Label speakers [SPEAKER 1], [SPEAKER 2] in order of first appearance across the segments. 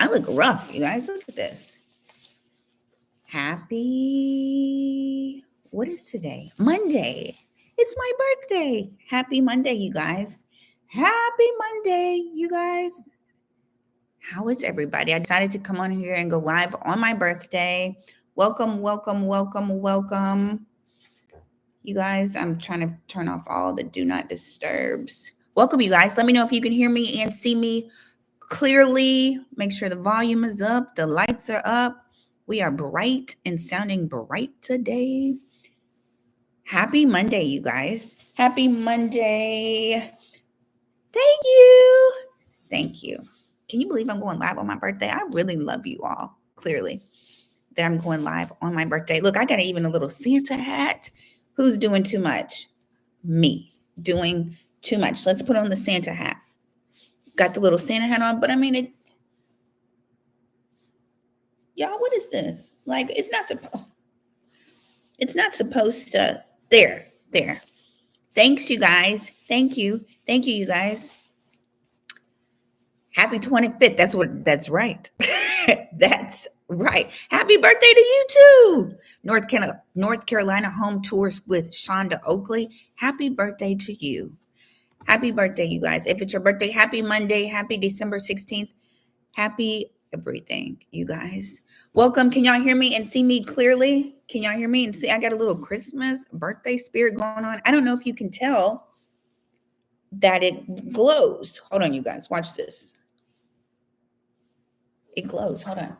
[SPEAKER 1] I look rough, you guys. Look at this. Happy, what is today? Monday. It's my birthday. Happy Monday, you guys. Happy Monday, you guys. How is everybody? I decided to come on here and go live on my birthday. Welcome, welcome, welcome, welcome. You guys, I'm trying to turn off all the do not disturbs. Welcome, you guys. Let me know if you can hear me and see me clearly. Make sure the volume is up, the lights are up. We are bright and sounding bright today. Happy Monday, you guys. Happy Monday. Thank you. Thank you. Can you believe I'm going live on my birthday? I really love you all, clearly, that I'm going live on my birthday. Look, I got even a little Santa hat. Who's doing too much? Me doing too much. Let's put on the Santa hat. Got the little Santa hat on, but I mean, y'all, what is this? Like, it's not supposed to. There. Thanks, you guys. Thank you, you guys. Happy 25th. That's right. That's right. Happy birthday to you too. North Carolina home tours with Shonda Oakley. Happy birthday to you. Happy birthday, you guys. If it's your birthday, happy Monday, happy December 16th. Happy everything, you guys. Welcome. Can y'all hear me and see me clearly? Can y'all hear me and see? I got a little Christmas birthday spirit going on. I don't know if you can tell that it glows. Hold on, you guys. Watch this. It glows. Hold on.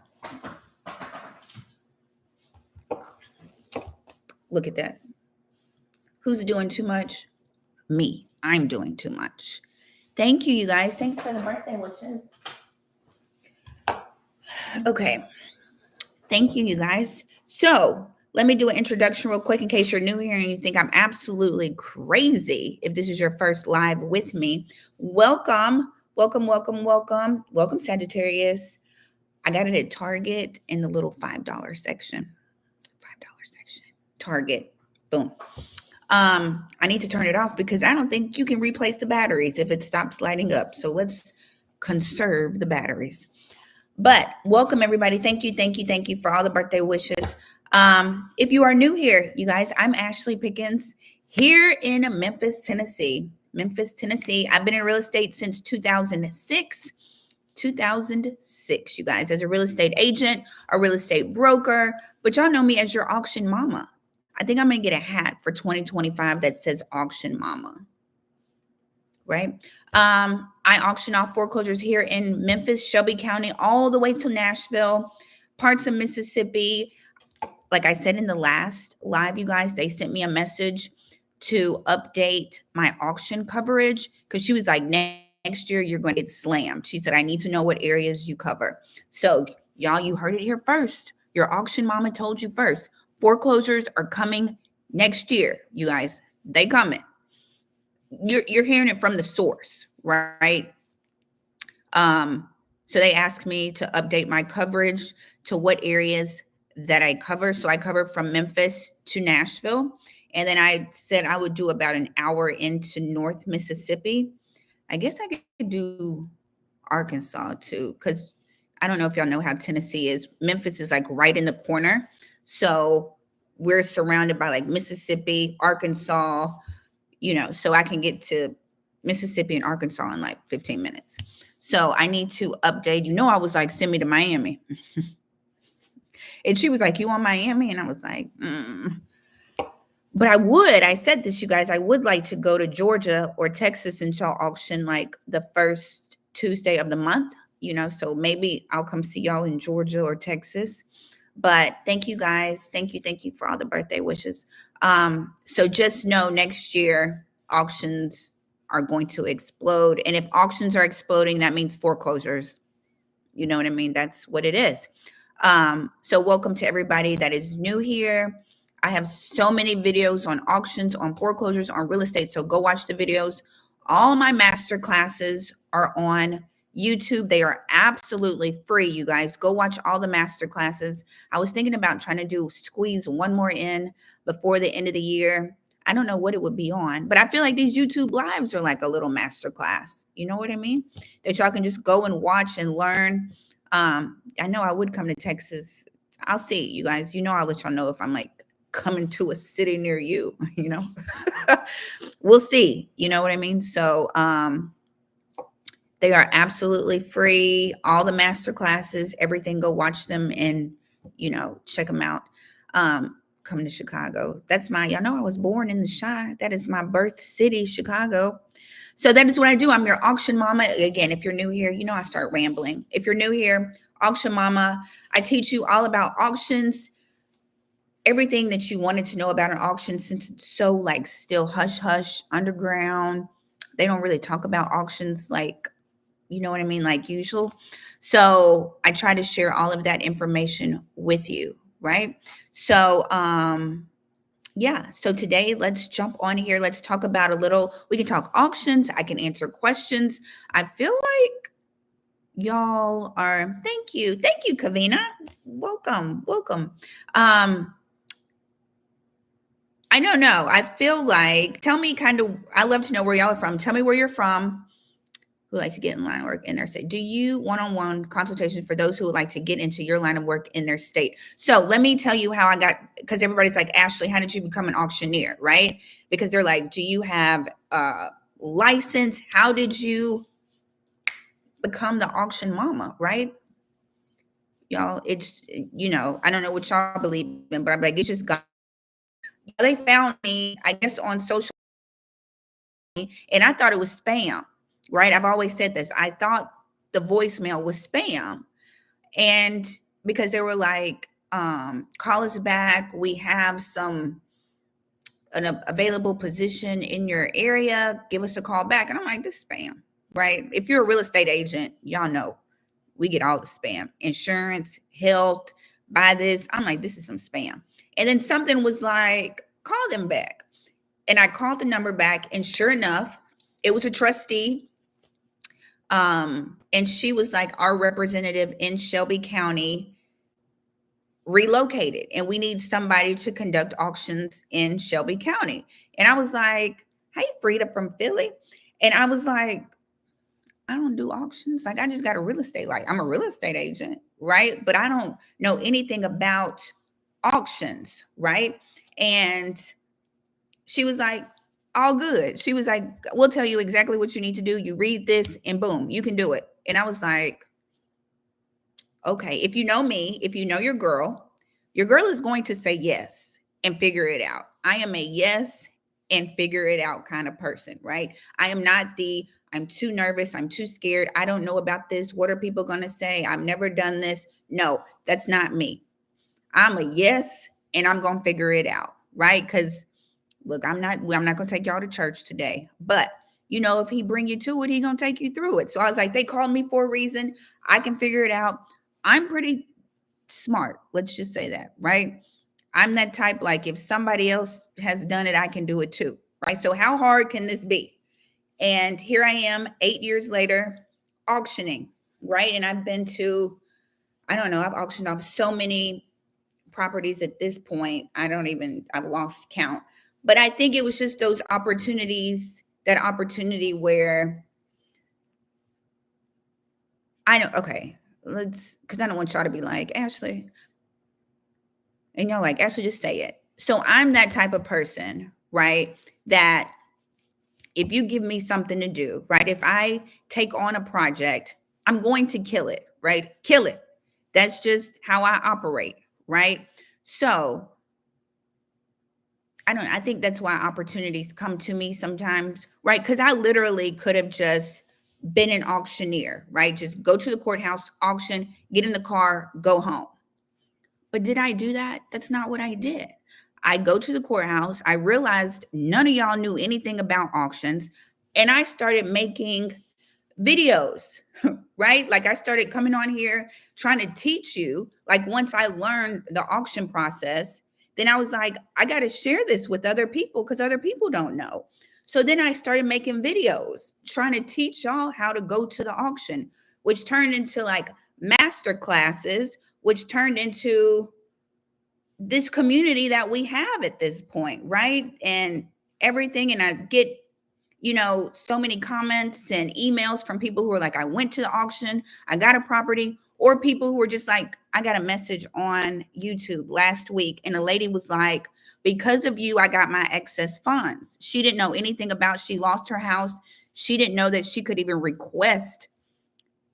[SPEAKER 1] Look at that. Who's doing too much? Me. I'm doing too much. Thank you, you guys. Thanks for the birthday wishes. Okay. Thank you, you guys. So let me do an introduction real quick in case you're new here and you think I'm absolutely crazy. If this is your first live with me, welcome, Sagittarius. I got it at Target in the little $5 section. Target. Boom. I need to turn it off because I don't think you can replace the batteries if it stops lighting up. So let's conserve the batteries. But welcome, everybody. Thank you for all the birthday wishes. If you are new here, you guys, I'm Ashley Pickens here in Memphis, Tennessee. I've been in real estate since 2006. 2006, you guys, as a real estate agent, a real estate broker, but y'all know me as your auction mama. I think I'm going to get a hat for 2025 that says auction mama. Right? I auction off foreclosures here in Memphis, Shelby County, all the way to Nashville, parts of Mississippi. Like I said in the last live, you guys, they sent me a message to update my auction coverage because she was like, next year you're going to get slammed. She said, I need to know what areas you cover. So y'all, you heard it here first. Your auction mama told you first. Foreclosures are coming next year, you guys. They coming. You're hearing it from the source, right? So they asked me to update my coverage to what areas that I cover. So I cover from Memphis to Nashville. And then I said I would do about an hour into North Mississippi. I guess I could do Arkansas too, because I don't know if y'all know how Tennessee is. Memphis is like right in the corner. So we're surrounded by like Mississippi, Arkansas, so I can get to Mississippi and Arkansas in like 15 minutes. So I need to update. I was like, send me to Miami. And she was like, you want Miami? And I was like, But I said this, you guys, I would like to go to Georgia or Texas and y'all auction like the first Tuesday of the month, so maybe I'll come see y'all in Georgia or Texas. But thank you guys. Thank you for all the birthday wishes. So just know next year auctions are going to explode. And if auctions are exploding, that means foreclosures. You know what I mean? That's what it is. So welcome to everybody that is new here. I have so many videos on auctions, on foreclosures, on real estate. So go watch the videos. All my master classes are on YouTube. They are absolutely free, you guys. Go watch all the master classes. I was thinking about trying to squeeze one more in before the end of the year. I don't know what it would be on, but I feel like these YouTube lives are like a little master class. You know what I mean? That y'all can just go and watch and learn. I know I would come to Texas. I'll see, you guys. I'll let y'all know if I'm like coming to a city near you, We'll see. You know what I mean? So they are absolutely free. All the master classes, everything, go watch them and check them out. Coming to Chicago. Y'all know I was born in the Chi. That is my birth city, Chicago. So that is what I do. I'm your auction mama. Again, if you're new here, I start rambling. If you're new here, auction mama, I teach you all about auctions, everything that you wanted to know about an auction, since it's so like still hush hush underground. They don't really talk about auctions like, you know what I mean, like usual. So I try to share all of that information with you, right? So yeah, so today let's jump on here. Let's talk about we can talk auctions. I can answer questions. I feel like y'all are, thank you, Kavina. Welcome. I don't know. I feel like, tell me I love to know where y'all are from. Tell me where you're from, who likes to get in line of work in their state. Do you one-on-one consultation for those who would like to get into your line of work in their state? So let me tell you how I got, because everybody's like, Ashley, how did you become an auctioneer, right? Because they're like, do you have a license? How did you become the auction mama, right? Y'all, it's, I don't know what y'all believe in, but I'm like, it's just God. They found me, I guess, on social media, and I thought it was spam, right? I've always said this. I thought the voicemail was spam. And because they were like, call us back. We have an available position in your area. Give us a call back. And I'm like, this is spam, right? If you're a real estate agent, y'all know we get all the spam. Insurance, health, buy this. I'm like, this is some spam. And then something was like, call them back. And I called the number back, and sure enough, it was a trustee. And she was like, our representative in Shelby County relocated, and we need somebody to conduct auctions in Shelby County. And I was like, hey, Frida from Philly. And I was like, I don't do auctions. Like, I just got a real estate. Like, I'm a real estate agent, right? But I don't know anything about auctions, right? And she was like, all good. She was like, we'll tell you exactly what you need to do. You read this and boom, you can do it. And I was like, okay, if you know me, if you know your girl is going to say yes and figure it out. I am a yes and figure it out kind of person, right? I am not I'm too nervous, I'm too scared, I don't know about this. What are people going to say? I've never done this. No, that's not me. I'm a yes and I'm going to figure it out, right? Because look, I'm not going to take y'all to church today, but if he bring you to it, he going to take you through it. So I was like, they called me for a reason. I can figure it out. I'm pretty smart. Let's just say that, right? I'm that type, like if somebody else has done it, I can do it too, right? So how hard can this be? And here I am 8 years later auctioning, right? And I've been to, I don't know, I've auctioned off so many properties at this point. I've lost count. But I think it was just those opportunities, that opportunity where okay, because I don't want y'all to be like, Ashley, and you're like, Ashley, just say it. So I'm that type of person, right? That if you give me something to do, right? If I take on a project, I'm going to kill it, right? Kill it. That's just how I operate, right? So I think that's why opportunities come to me sometimes, right? Because I literally could have just been an auctioneer, right? Just go to the courthouse, auction, get in the car, go home. But did I do that? That's not what I did. I go to the courthouse. I realized none of y'all knew anything about auctions. And I started making videos, right? Like I started coming on here trying to teach you. Like once I learned the auction process, then I was like, I got to share this with other people because other people don't know. So then I started making videos trying to teach y'all how to go to the auction, which turned into like master classes, which turned into this community that we have at this point, right? And everything. And I get, so many comments and emails from people who are like, I went to the auction, I got a property, Or people who are just like, I got a message on YouTube last week and a lady was like, because of you, I got my excess funds. She didn't know anything about, she lost her house. She didn't know that she could even request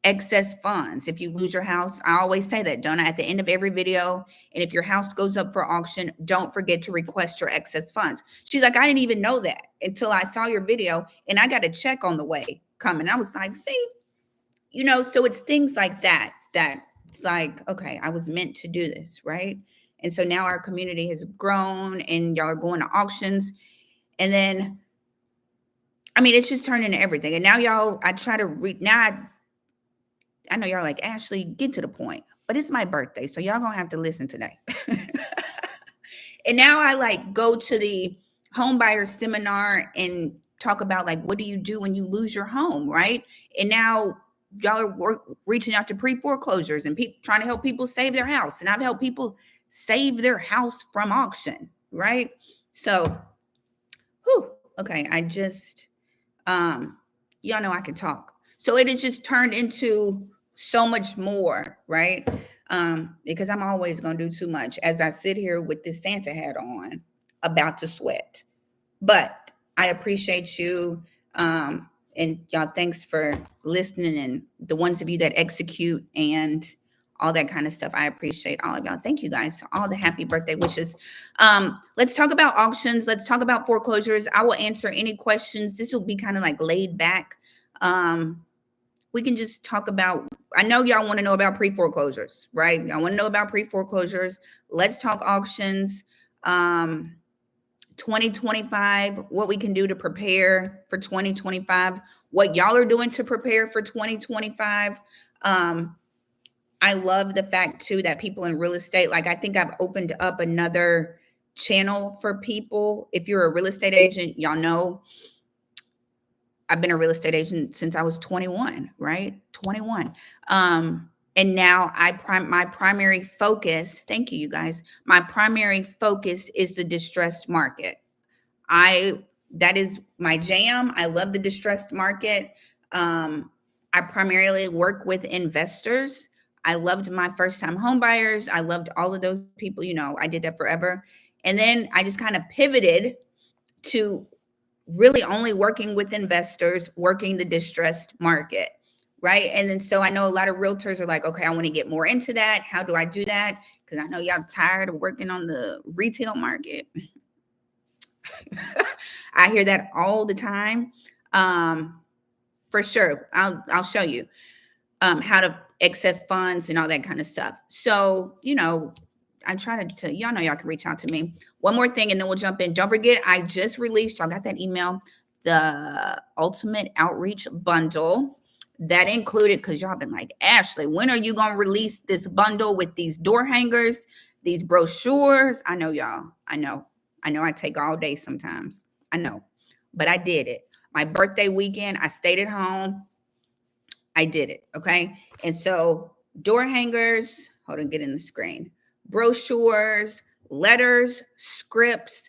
[SPEAKER 1] excess funds. If you lose your house, I always say that, don't I, at the end of every video. And if your house goes up for auction, don't forget to request your excess funds. She's like, I didn't even know that until I saw your video and I got a check on the way coming. I was like, see, so it's things like that, that it's like, okay, I was meant to do this, right? And so now our community has grown and y'all are going to auctions. And then, I mean, it's just turned into everything. And now y'all, I try to read, now I know y'all like, Ashley, get to the point. But it's my birthday, so y'all gonna have to listen today. And now I like go to the home buyer seminar and talk about like, what do you do when you lose your home, right? And now y'all are reaching out to pre-foreclosures and trying to help people save their house. And I've helped people save their house from auction, right? So, okay, I just, y'all know I can talk. So it has just turned into so much more, right? Because I'm always going to do too much as I sit here with this Santa hat on, about to sweat. But I appreciate you. And y'all, thanks for listening. And the ones of you that execute and all that kind of stuff, I appreciate all of y'all. Thank you guys. All the happy birthday wishes. Let's talk about auctions. Let's talk about foreclosures. I will answer any questions. This will be kind of like laid back. We can just talk about, I know y'all want to know about pre-foreclosures, right? Y'all want to know about pre-foreclosures. Let's talk auctions. 2025, what we can do to prepare for 2025, what y'all are doing to prepare for 2025. I love the fact too that people in real estate, like I think I've opened up another channel for people. If you're a real estate agent, y'all know I've been a real estate agent since I was 21, right? 21. And now my primary focus, thank you, you guys. My primary focus is the distressed market. That is my jam. I love the distressed market. I primarily work with investors. I loved my first time home buyers. I loved all of those people, I did that forever. And then I just kind of pivoted to really only working with investors, working the distressed market, right? And then so I know a lot of realtors are like, okay, I want to get more into that. How do I do that? Because I know y'all tired of working on the retail market. I hear that all the time. For sure. I'll show you how to access funds and all that kind of stuff. So, I try to y'all know y'all can reach out to me. One more thing, and then we'll jump in. Don't forget, I just released, y'all got that email, the Ultimate Outreach Bundle. That included, because y'all been like, Ashley, when are you going to release this bundle with these door hangers, these brochures? I know y'all. I know I take all day sometimes. I know. But I did it. My birthday weekend, I stayed at home. I did it. Okay. And so door hangers, hold on, get in the screen. Brochures, letters, scripts,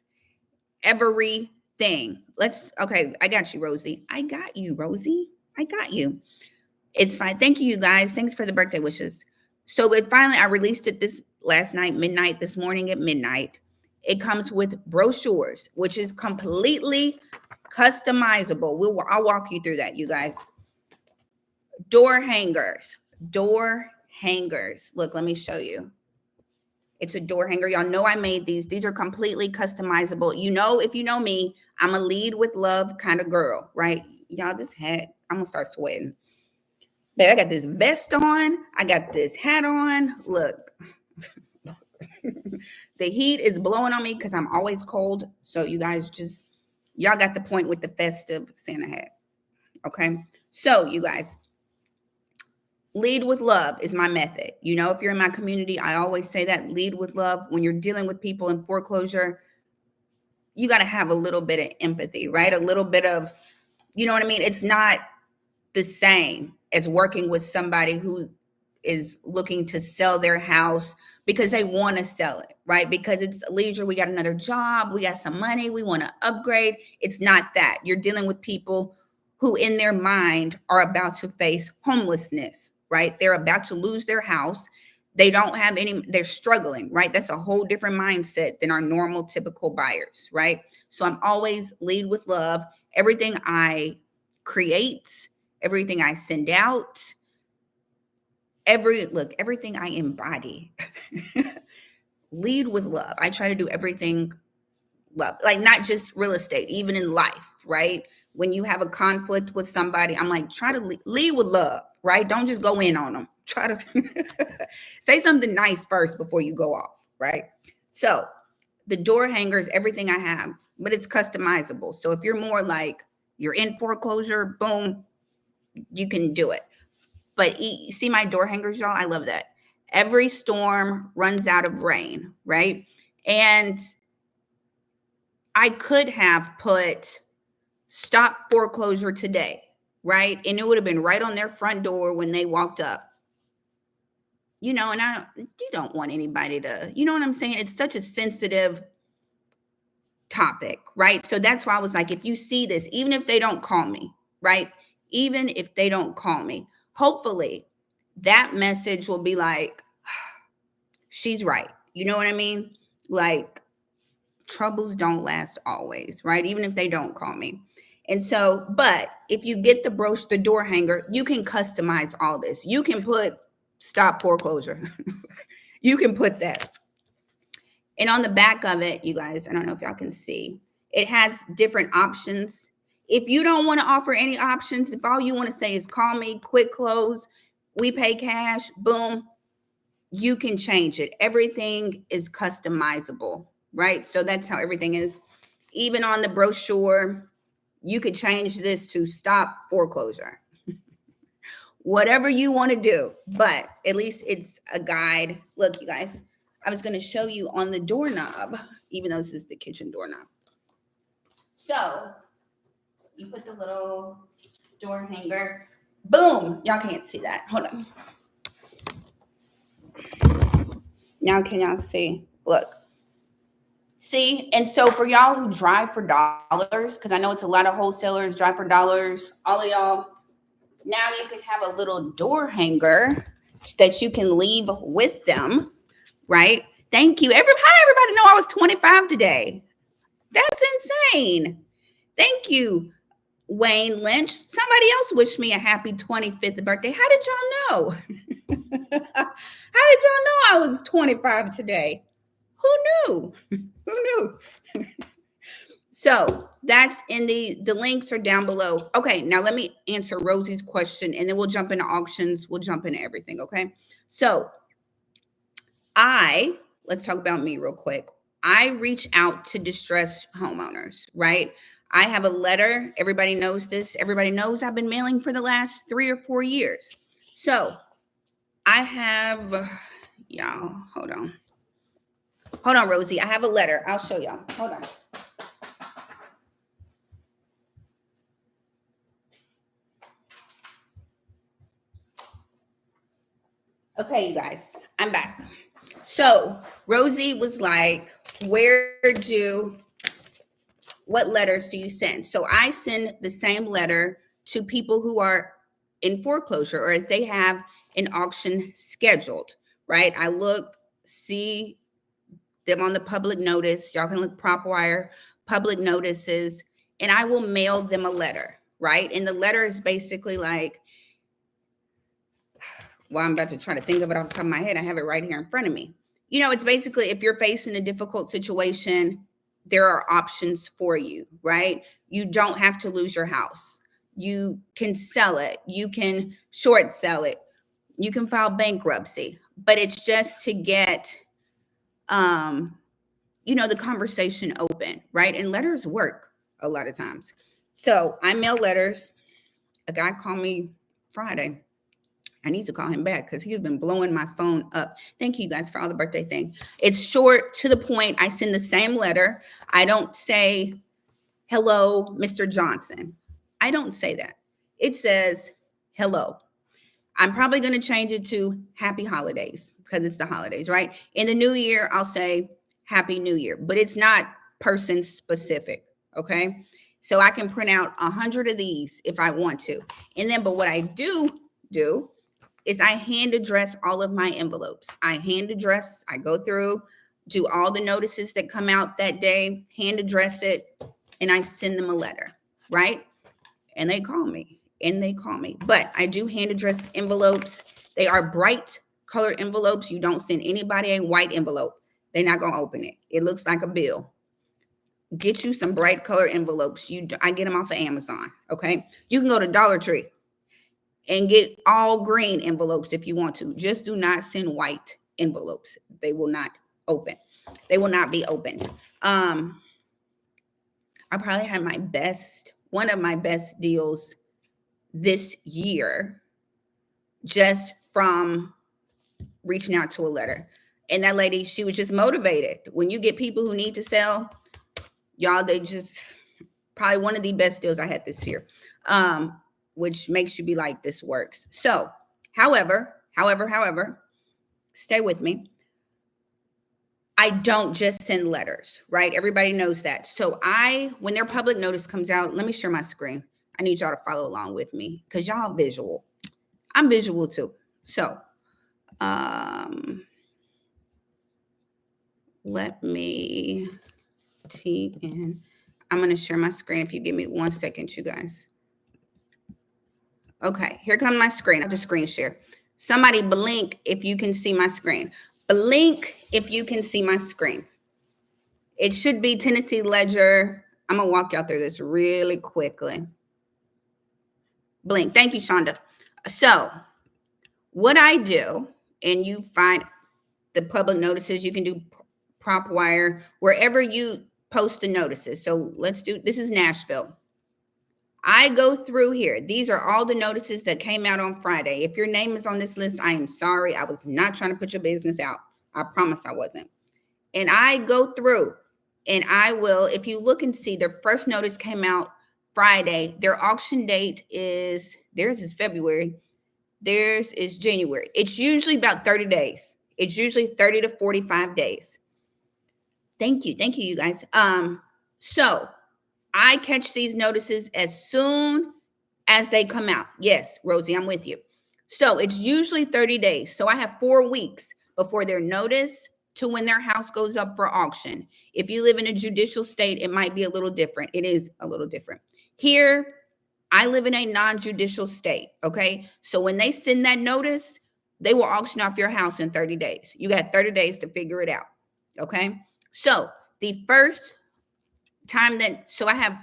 [SPEAKER 1] everything. Okay, I got you, Rosie. I got you, Rosie. I got you. It's fine. Thank you, you guys. Thanks for the birthday wishes. So finally, I released it this last night, midnight, this morning at midnight. It comes with brochures, which is completely customizable. I'll walk you through that, you guys. Door hangers. Look, let me show you. It's a door hanger. Y'all know I made these. These are completely customizable. If you know me, I'm a lead with love kind of girl, right? Y'all, this hat, I'm going to start sweating. Babe, I got this vest on. I got this hat on. Look. The heat is blowing on me because I'm always cold. So you guys y'all got the point with the festive Santa hat. Okay. So you guys, lead with love is my method. If you're in my community, I always say that, lead with love. When you're dealing with people in foreclosure, you got to have a little bit of empathy, right? A little bit of, you know what I mean? It's not the same as working with somebody who is looking to sell their house because they want to sell it, right? Because it's leisure. We got another job. We got some money. We want to upgrade. It's not that. You're dealing with people who in their mind are about to face homelessness, right? They're about to lose their house. They don't have any, they're struggling, right? That's a whole different mindset than our normal, typical buyers, right? So I'm always lead with love. Everything I create, everything I send out, everything I embody, lead with love. I try to do everything love, like not just real estate, even in life, right? When you have a conflict with somebody, I'm like, try to lead with love, right? Don't just go in on them. Try to say something nice first before you go off, right? So the door hangers, everything I have, but it's customizable. So if you're more like you're in foreclosure, boom, you can do it. But you see my door hangers, y'all? I love that. Every storm runs out of rain, right? And I could have put stop foreclosure today, right? And it would have been right on their front door when they walked up. You know, and you don't want anybody to, you know what I'm saying? It's such a sensitive topic, right? So that's why I was like, if you see this, even if they don't call me, right? Even if they don't call me, hopefully that message will be like, she's right. You know what I mean? Like, troubles don't last always, right? Even if they don't call me. And so, but if you get the brooch, the door hanger, you can customize all this. You can put stop foreclosure. You can put that. And on the back of it, you guys, I don't know if y'all can see, it has different options. If you don't want to offer any options, if all you want to say is call me, quick close, we pay cash, boom, you can change it. Everything is customizable, right? So that's how everything is. Even on the brochure, you could change this to stop foreclosure. Whatever you want to do, but at least it's a guide. Look, you guys, I was going to show you on the doorknob, even though this is the kitchen doorknob. So you put the little door hanger, boom. Y'all can't see that. Hold on. Now can y'all see? Look. See, and so for y'all who drive for dollars, because I know it's a lot of wholesalers drive for dollars, all of y'all, now you can have a little door hanger that you can leave with them, right? Thank you. How everybody know I was 25 today? That's insane. Thank you, Wayne Lynch. Somebody else wished me a happy 25th birthday. How did y'all know? How did y'all know I was 25 today? Who knew? Who knew? So that's in the links are down below. Okay, now let me answer Rosie's question and then we'll jump into auctions. We'll jump into everything, okay? So let's talk about me real quick. I reach out to distressed homeowners, right? I have a letter. Everybody knows this. Everybody knows I've been mailing for the last 3 or 4 years. So I have, y'all, hold on. Hold on, Rosie. I have a letter. I'll show y'all. Hold on. Okay, you guys, I'm back. So Rosie was like, what letters do you send? So I send the same letter to people who are in foreclosure or if they have an auction scheduled, right? I see them on the public notice. Y'all can look Propwire, public notices, and I will mail them a letter, right? And the letter is basically like, well, I'm about to try to think of it off the top of my head. I have it right here in front of me. You know, it's basically if you're facing a difficult situation, there are options for you, right? You don't have to lose your house. You can sell it. You can short sell it. You can file bankruptcy. But it's just to get, the conversation open, right? And letters work a lot of times. So I mail letters. A guy called me Friday. I need to call him back because he's been blowing my phone up. Thank you guys for all the birthday thing. It's short, to the point. I send the same letter. I don't say, hello, Mr. Johnson. I don't say that. It says, hello. I'm probably going to change it to happy holidays because it's the holidays, right? In the new year, I'll say happy new year, but it's not person specific, okay? So I can print out 100 of these if I want to. And then, but what I do is I hand address all of my envelopes. I go through, do all the notices that come out that day, hand address it, and I send them a letter, right? And they call me. But I do hand address envelopes. They are bright colored envelopes. You don't send anybody a white envelope. They're not going to open it. It looks like a bill. Get you some bright colored envelopes. I get them off of Amazon, okay? You can go to Dollar Tree and get all green envelopes if you want to. Just do not send white envelopes. They will not open. They will not be opened. I probably had one of my best deals this year just from reaching out to a letter. And that lady, she was just motivated. When you get people who need to sell, y'all, they just probably one of the best deals I had this year, which makes you be like, this works. So, however, stay with me. I don't just send letters, right? Everybody knows that. So when their public notice comes out, let me share my screen. I need y'all to follow along with me because y'all visual. I'm visual too. So let me I'm going to share my screen if you give me 1 second, you guys. Okay, here comes my screen. I'll just screen share. Somebody blink if you can see my screen. Blink if you can see my screen. It should be Tennessee Ledger. I'm going to walk y'all through this really quickly. Blink. Thank you, Shonda. So what I do, and you find the public notices, you can do Propwire, wherever you post the notices. So this is Nashville. I go through here. These are all the notices that came out on Friday. If your name is on this list, I am sorry. I was not trying to put your business out. I promise I wasn't. And I go through and I will, if you look and see, their first notice came out Friday. Their auction date theirs is February. Theirs is January. It's usually about 30 days. It's usually 30 to 45 days. Thank you. Thank you, you guys. So I catch these notices as soon as they come out. Yes, Rosie, I'm with you. So it's usually 30 days. So I have 4 weeks before their notice to when their house goes up for auction. If you live in a judicial state, it might be a little different. It is a little different. Here, I live in a non-judicial state, okay? So when they send that notice, they will auction off your house in 30 days. You got 30 days to figure it out, okay? So the first time so I have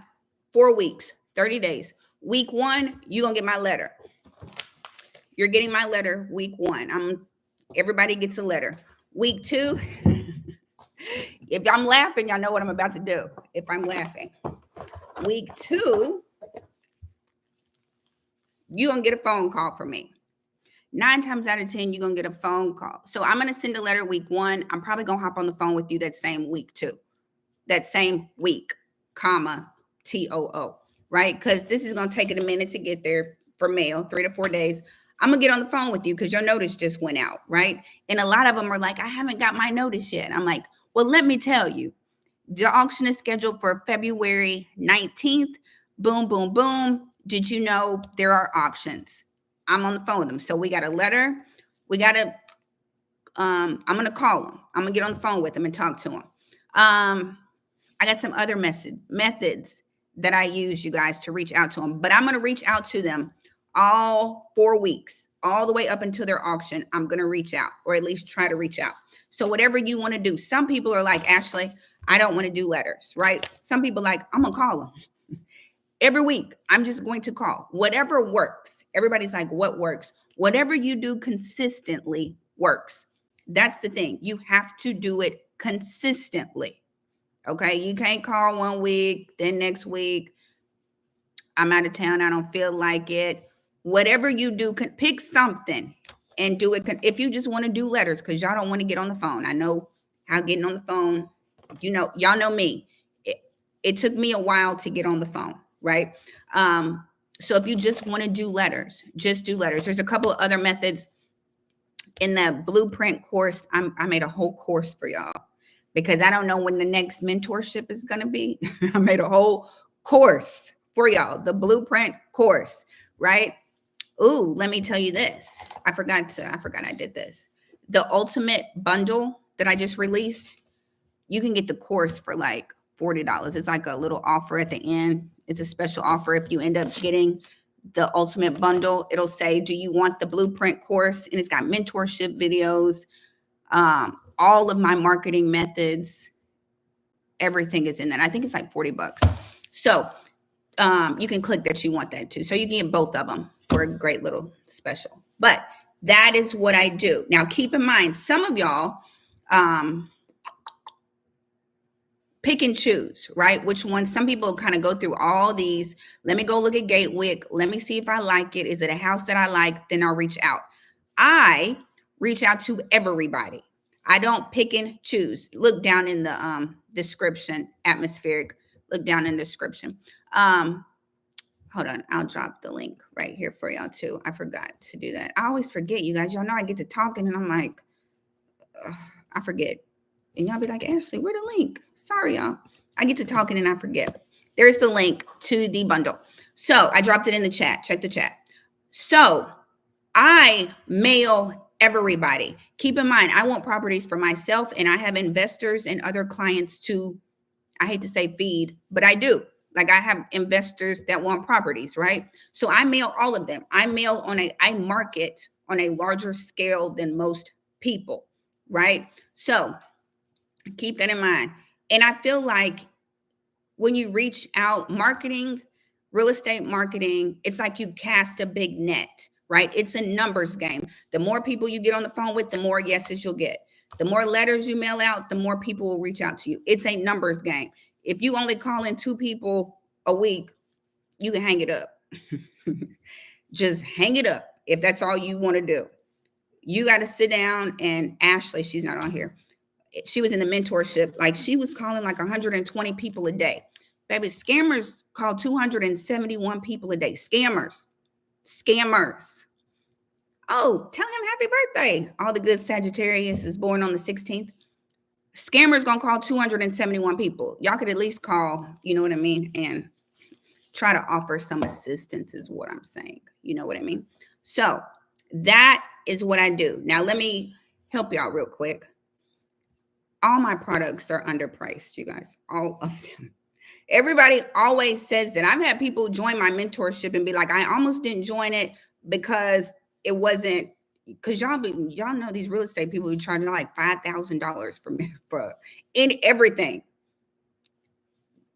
[SPEAKER 1] 4 weeks, 30 days. Week 1, you're going to get my letter. You're getting my letter week 1. Everybody gets a letter. Week 2, if I'm laughing, y'all know what I'm about to do. If I'm laughing. Week 2, you're going to get a phone call from me. 9 times out of 10, you're going to get a phone call. So I'm going to send a letter week 1. I'm probably going to hop on the phone with you that same week too. That same week, comma, TOO, right? Because this is going to take it a minute to get there for mail, 3 to 4 days. I'm going to get on the phone with you because your notice just went out, right? And a lot of them are like, I haven't got my notice yet. I'm like, well, let me tell you. The auction is scheduled for February 19th. Boom, boom, boom. Did you know there are options? I'm on the phone with them. So we got a letter. We got to, I'm going to call them. I'm going to get on the phone with them and talk to them. I got some other methods that I use, you guys, to reach out to them. But I'm going to reach out to them all 4 weeks, all the way up until their auction. I'm going to reach out, or at least try to reach out. So whatever you want to do. Some people are like, Ashley, I don't want to do letters, right? Some people are like, I'm going to call them. Every week, I'm just going to call. Whatever works. Everybody's like, what works? Whatever you do consistently works. That's the thing. You have to do it consistently. Okay? You can't call 1 week, then next week, I'm out of town. I don't feel like it. Whatever you do, pick something and do it. If you just want to do letters because y'all don't want to get on the phone. I know how getting on the phone, y'all know me. It took me a while to get on the phone. Right. So if you just want to do letters, just do letters. There's a couple of other methods in the blueprint course. I made a whole course for y'all because I don't know when the next mentorship is going to be. I made a whole course for y'all, the blueprint course. Right. Ooh, let me tell you this. I forgot I did this. The ultimate bundle that I just released, you can get the course for like $40. It's like a little offer at the end. It's a special offer. If you end up getting the ultimate bundle, it'll say, do you want the blueprint course? And it's got mentorship videos, all of my marketing methods, everything is in that. I think it's like $40. So you can click that you want that too. So you can get both of them for a great little special. But that is what I do. Now, keep in mind, some of y'all pick and choose, right? Which one? Some people kind of go through all these. Let me go look at Gatwick. Let me see if I like it. Is it a house that I like? Then I'll reach out. I reach out to everybody. I don't pick and choose. Look down in the description, atmospheric. Look down in the description. Hold on, I'll drop the link right here for y'all too. I forgot to do that. I always forget, you guys. Y'all know I get to talking and I'm like, I forget. And y'all be like, Ashley, where the link? Sorry, y'all. I get to talking and I forget. There's the link to the bundle. So I dropped it in the chat. Check the chat. So I mail everybody. Keep in mind, I want properties for myself and I have investors and other clients to, I hate to say feed, but I do. Like I have investors that want properties, right? So I mail all of them. I market on a larger scale than most people, right? So keep that in mind. And I feel like when you reach out, marketing, real estate marketing, it's like you cast a big net, right? It's a numbers game. The more people you get on the phone with, the more yeses you'll get. The more letters you mail out, the more people will reach out to you. It's a numbers game. If you only call in 2 people a week, you can hang it up. Just hang it up if that's all you want to do. You got to sit down and Ashley, she's not on here. She was in the mentorship. Like she was calling like 120 people a day. Baby, scammers call 271 people a day. Scammers. Oh, tell him happy birthday. All the good Sagittarius is born on the 16th. Scammers gonna call 271 people. Y'all could at least call, you know what I mean, and try to offer some assistance is what I'm saying. You know what I mean? So that is what I do. Now let me help y'all real quick. All my products are underpriced, you guys, all of them. Everybody always says that. I've had people join my mentorship and be like, I almost didn't join it because it wasn't, because y'all know these real estate people be charging like $5,000 for in everything.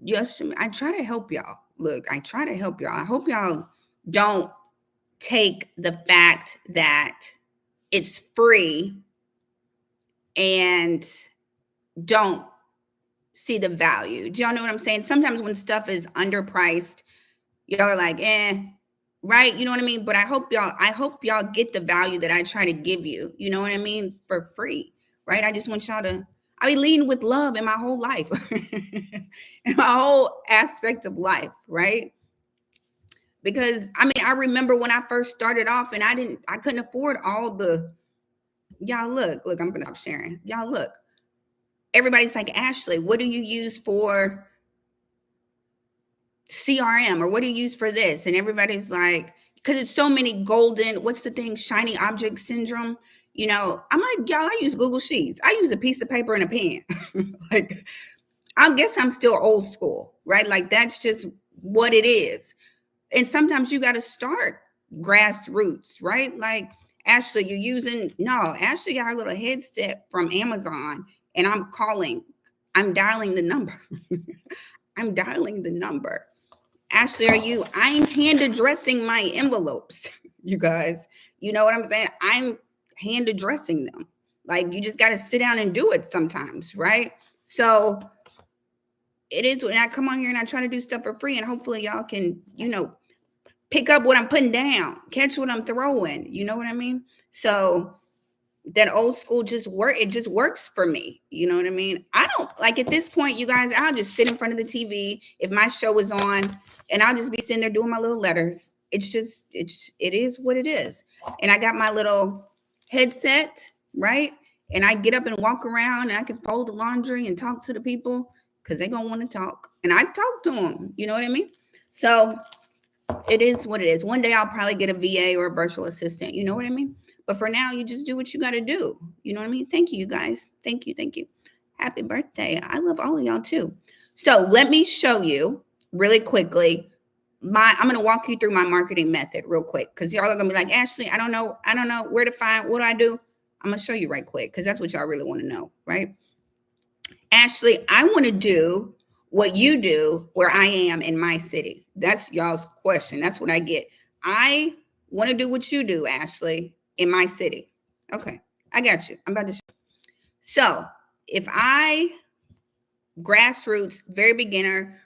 [SPEAKER 1] Yes, I try to help y'all. Look, I try to help y'all. I hope y'all don't take the fact that it's free and don't see the value. Do y'all know what I'm saying? Sometimes when stuff is underpriced, y'all are like, right? You know what I mean? But I hope y'all get the value that I try to give you. You know what I mean? For free, right? I just want y'all to, I be leading with love in my whole life, in my whole aspect of life, right? Because I mean, I remember when I first started off and I couldn't afford all the, y'all look, I'm gonna stop sharing. Y'all look. Everybody's like, Ashley, what do you use for CRM or what do you use for this? And everybody's like, because it's so many golden, what's the thing, shiny object syndrome. You know, I'm like, y'all, I use Google Sheets. I use a piece of paper and a pen. Like, I guess I'm still old school, right? Like, that's just what it is. And sometimes you got to start grassroots, right? Like, Ashley, Ashley got her little headset from Amazon and I'm dialing the number. I'm dialing the number. Ashley, I'm hand addressing my envelopes, you guys. You know what I'm saying? I'm hand addressing them. Like, you just got to sit down and do it sometimes, right? So it is when I come on here and I try to do stuff for free and hopefully y'all can, pick up what I'm putting down, catch what I'm throwing. You know what I mean? So that old school it just works for me. You know what I mean? I don't like at this point, you guys, I'll just sit in front of the TV if my show is on and I'll just be sitting there doing my little letters. It is what it is. And I got my little headset, right? And I get up and walk around and I can fold the laundry and talk to the people because they're going to want to talk. And I talk to them. You know what I mean? So It is what it is. One day I'll probably get a VA or a virtual assistant. You know what I mean? But for now, you just do what you got to do. You know what I mean? Thank you, you guys. Thank you. Thank you. Happy birthday. I love all of y'all too. So let me show you really quickly. I'm going to walk you through my marketing method real quick because y'all are going to be like, Ashley, I don't know where to find, what do I do? I'm going to show you right quick because that's what y'all really want to know, right? Ashley, I want to do what you do where I am in my city. That's y'all's question. That's what I get. I want to do what you do, Ashley, in my city. Okay, I got you. I'm about to show you. So if I grassroots, very beginner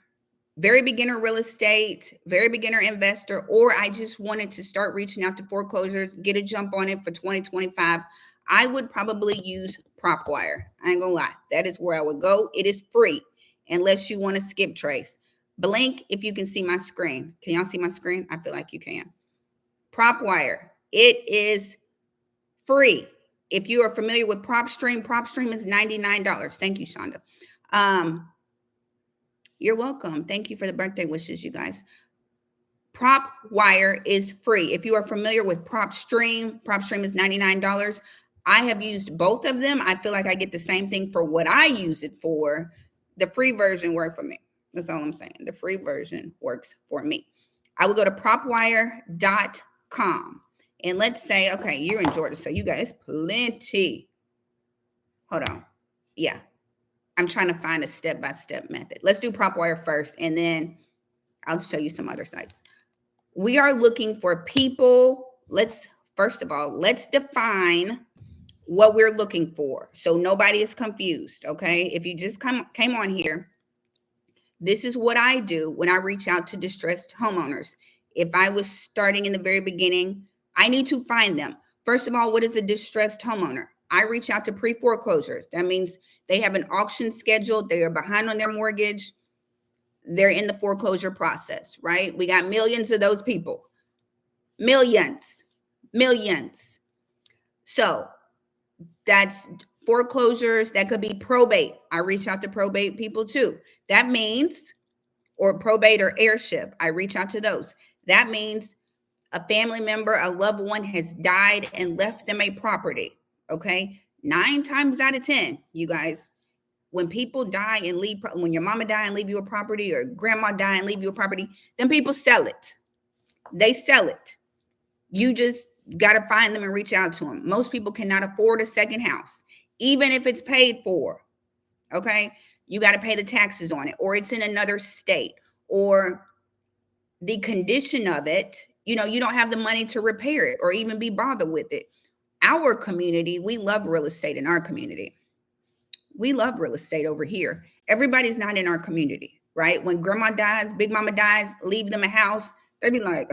[SPEAKER 1] real estate, very beginner investor, or I just wanted to start reaching out to foreclosures, get a jump on it for 2025, I would probably use Propwire. I ain't gonna lie. That is where I would go. It is free unless you want to skip trace. Blink if you can see my screen. Can y'all see my screen? I feel like you can. Propwire. It is free. If you are familiar with PropStream is $99. Thank you, Shonda. You're welcome. Thank you for the birthday wishes, you guys. Propwire is free. If you are familiar with PropStream is $99. I have used both of them. I feel like I get the same thing for what I use it for. The free version worked for me. That's all I'm saying. The free version works for me. I will go to propwire.com. And let's say, okay, you're in Georgia, so you guys plenty. Hold on. Yeah. I'm trying to find a step-by-step method. Let's do Propwire first, and then I'll show you some other sites. We are looking for people. First of all, let's define what we're looking for so nobody is confused, okay? If you just came on here, this is what I do when I reach out to distressed homeowners. If I was starting in the very beginning, I need to find them. First of all, what is a distressed homeowner? I reach out to pre-foreclosures. That means they have an auction scheduled. They are behind on their mortgage. They're in the foreclosure process, right? We got millions of those people. Millions. So that's foreclosures. That could be probate. I reach out to probate people too. That means, or probate or heirship, I reach out to those. That means a family member, a loved one has died and left them a property, okay? 9 times out of 10, you guys, when people die and leave, when your mama die and leave you a property, or grandma die and leave you a property, then people sell it. They sell it. You just got to find them and reach out to them. Most people cannot afford a second house, even if it's paid for, okay? You got to pay the taxes on it, or it's in another state, or the condition of it, you don't have the money to repair it or even be bothered with it. Our community, we love real estate in our community. We love real estate over here. Everybody's not in our community, right? When grandma dies, big mama dies, leave them a house, they be like,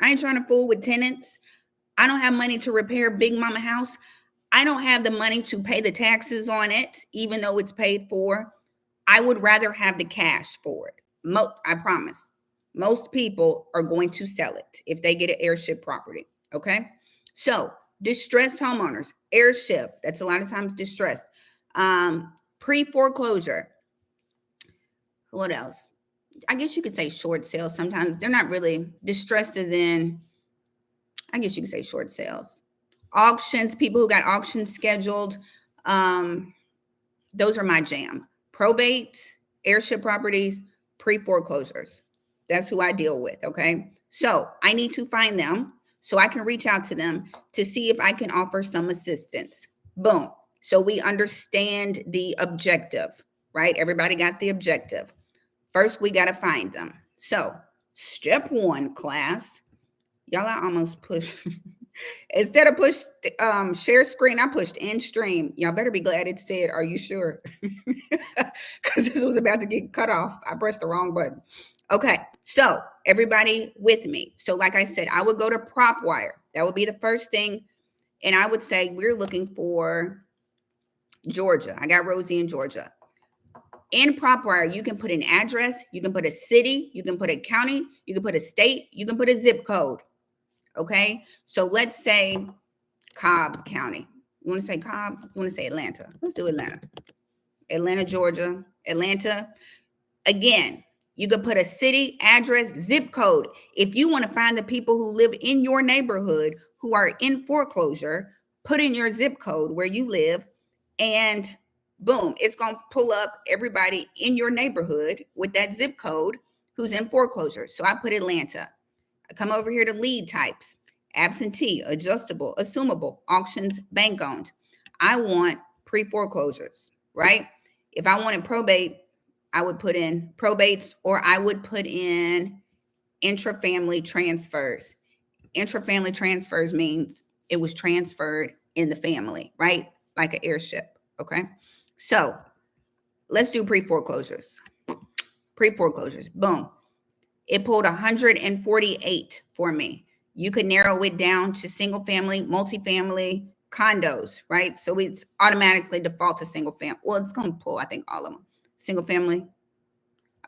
[SPEAKER 1] I ain't trying to fool with tenants. I don't have money to repair big mama house. I don't have the money to pay the taxes on it, even though it's paid for. I would rather have the cash for it. I promise. Most people are going to sell it if they get an heirship property, okay? So distressed homeowners, heirship, that's a lot of times distressed. Pre-foreclosure. What else? I guess you could say short sales. Sometimes they're not really distressed as in, I guess you could say short sales. Auctions, people who got auctions scheduled. Those are my jam. Probate, heirship properties, pre-foreclosures. That's who I deal with, okay? So I need to find them so I can reach out to them to see if I can offer some assistance. Boom. So we understand the objective, right? Everybody got the objective. First, we got to find them. So step 1, class. Y'all, I almost pushed. Instead of push share screen, I pushed end stream. Y'all better be glad it said, are you sure? Because this was about to get cut off. I pressed the wrong button. Okay, so everybody with me. So like I said, I would go to Propwire. That would be the first thing. And I would say we're looking for Georgia. I got Rosie in Georgia. In Propwire, you can put an address, you can put a city, you can put a county, you can put a state, you can put a zip code. Okay, so let's say Cobb County. You want to say Cobb? You want to say Atlanta? Let's do Atlanta. Atlanta, Georgia. Atlanta. Again, You could put a city, address, zip code. If you want to find the people who live in your neighborhood who are in foreclosure, put in your zip code where you live, and boom, it's going to pull up everybody in your neighborhood with that zip code who's in foreclosure. So I put Atlanta. I come over here to lead types: absentee, adjustable, assumable, auctions, bank owned. I want pre-foreclosures, right? If I wanted probate, I would put in probates, or I would put in intra-family transfers. Intra-family transfers means it was transferred in the family, right? Like an airship, okay? So let's do pre-foreclosures. Pre-foreclosures, boom. It pulled 148 for me. You could narrow it down to single family, multifamily, condos, right? So it's automatically default to single family. Well, it's going to pull, I think, all of them. Single family.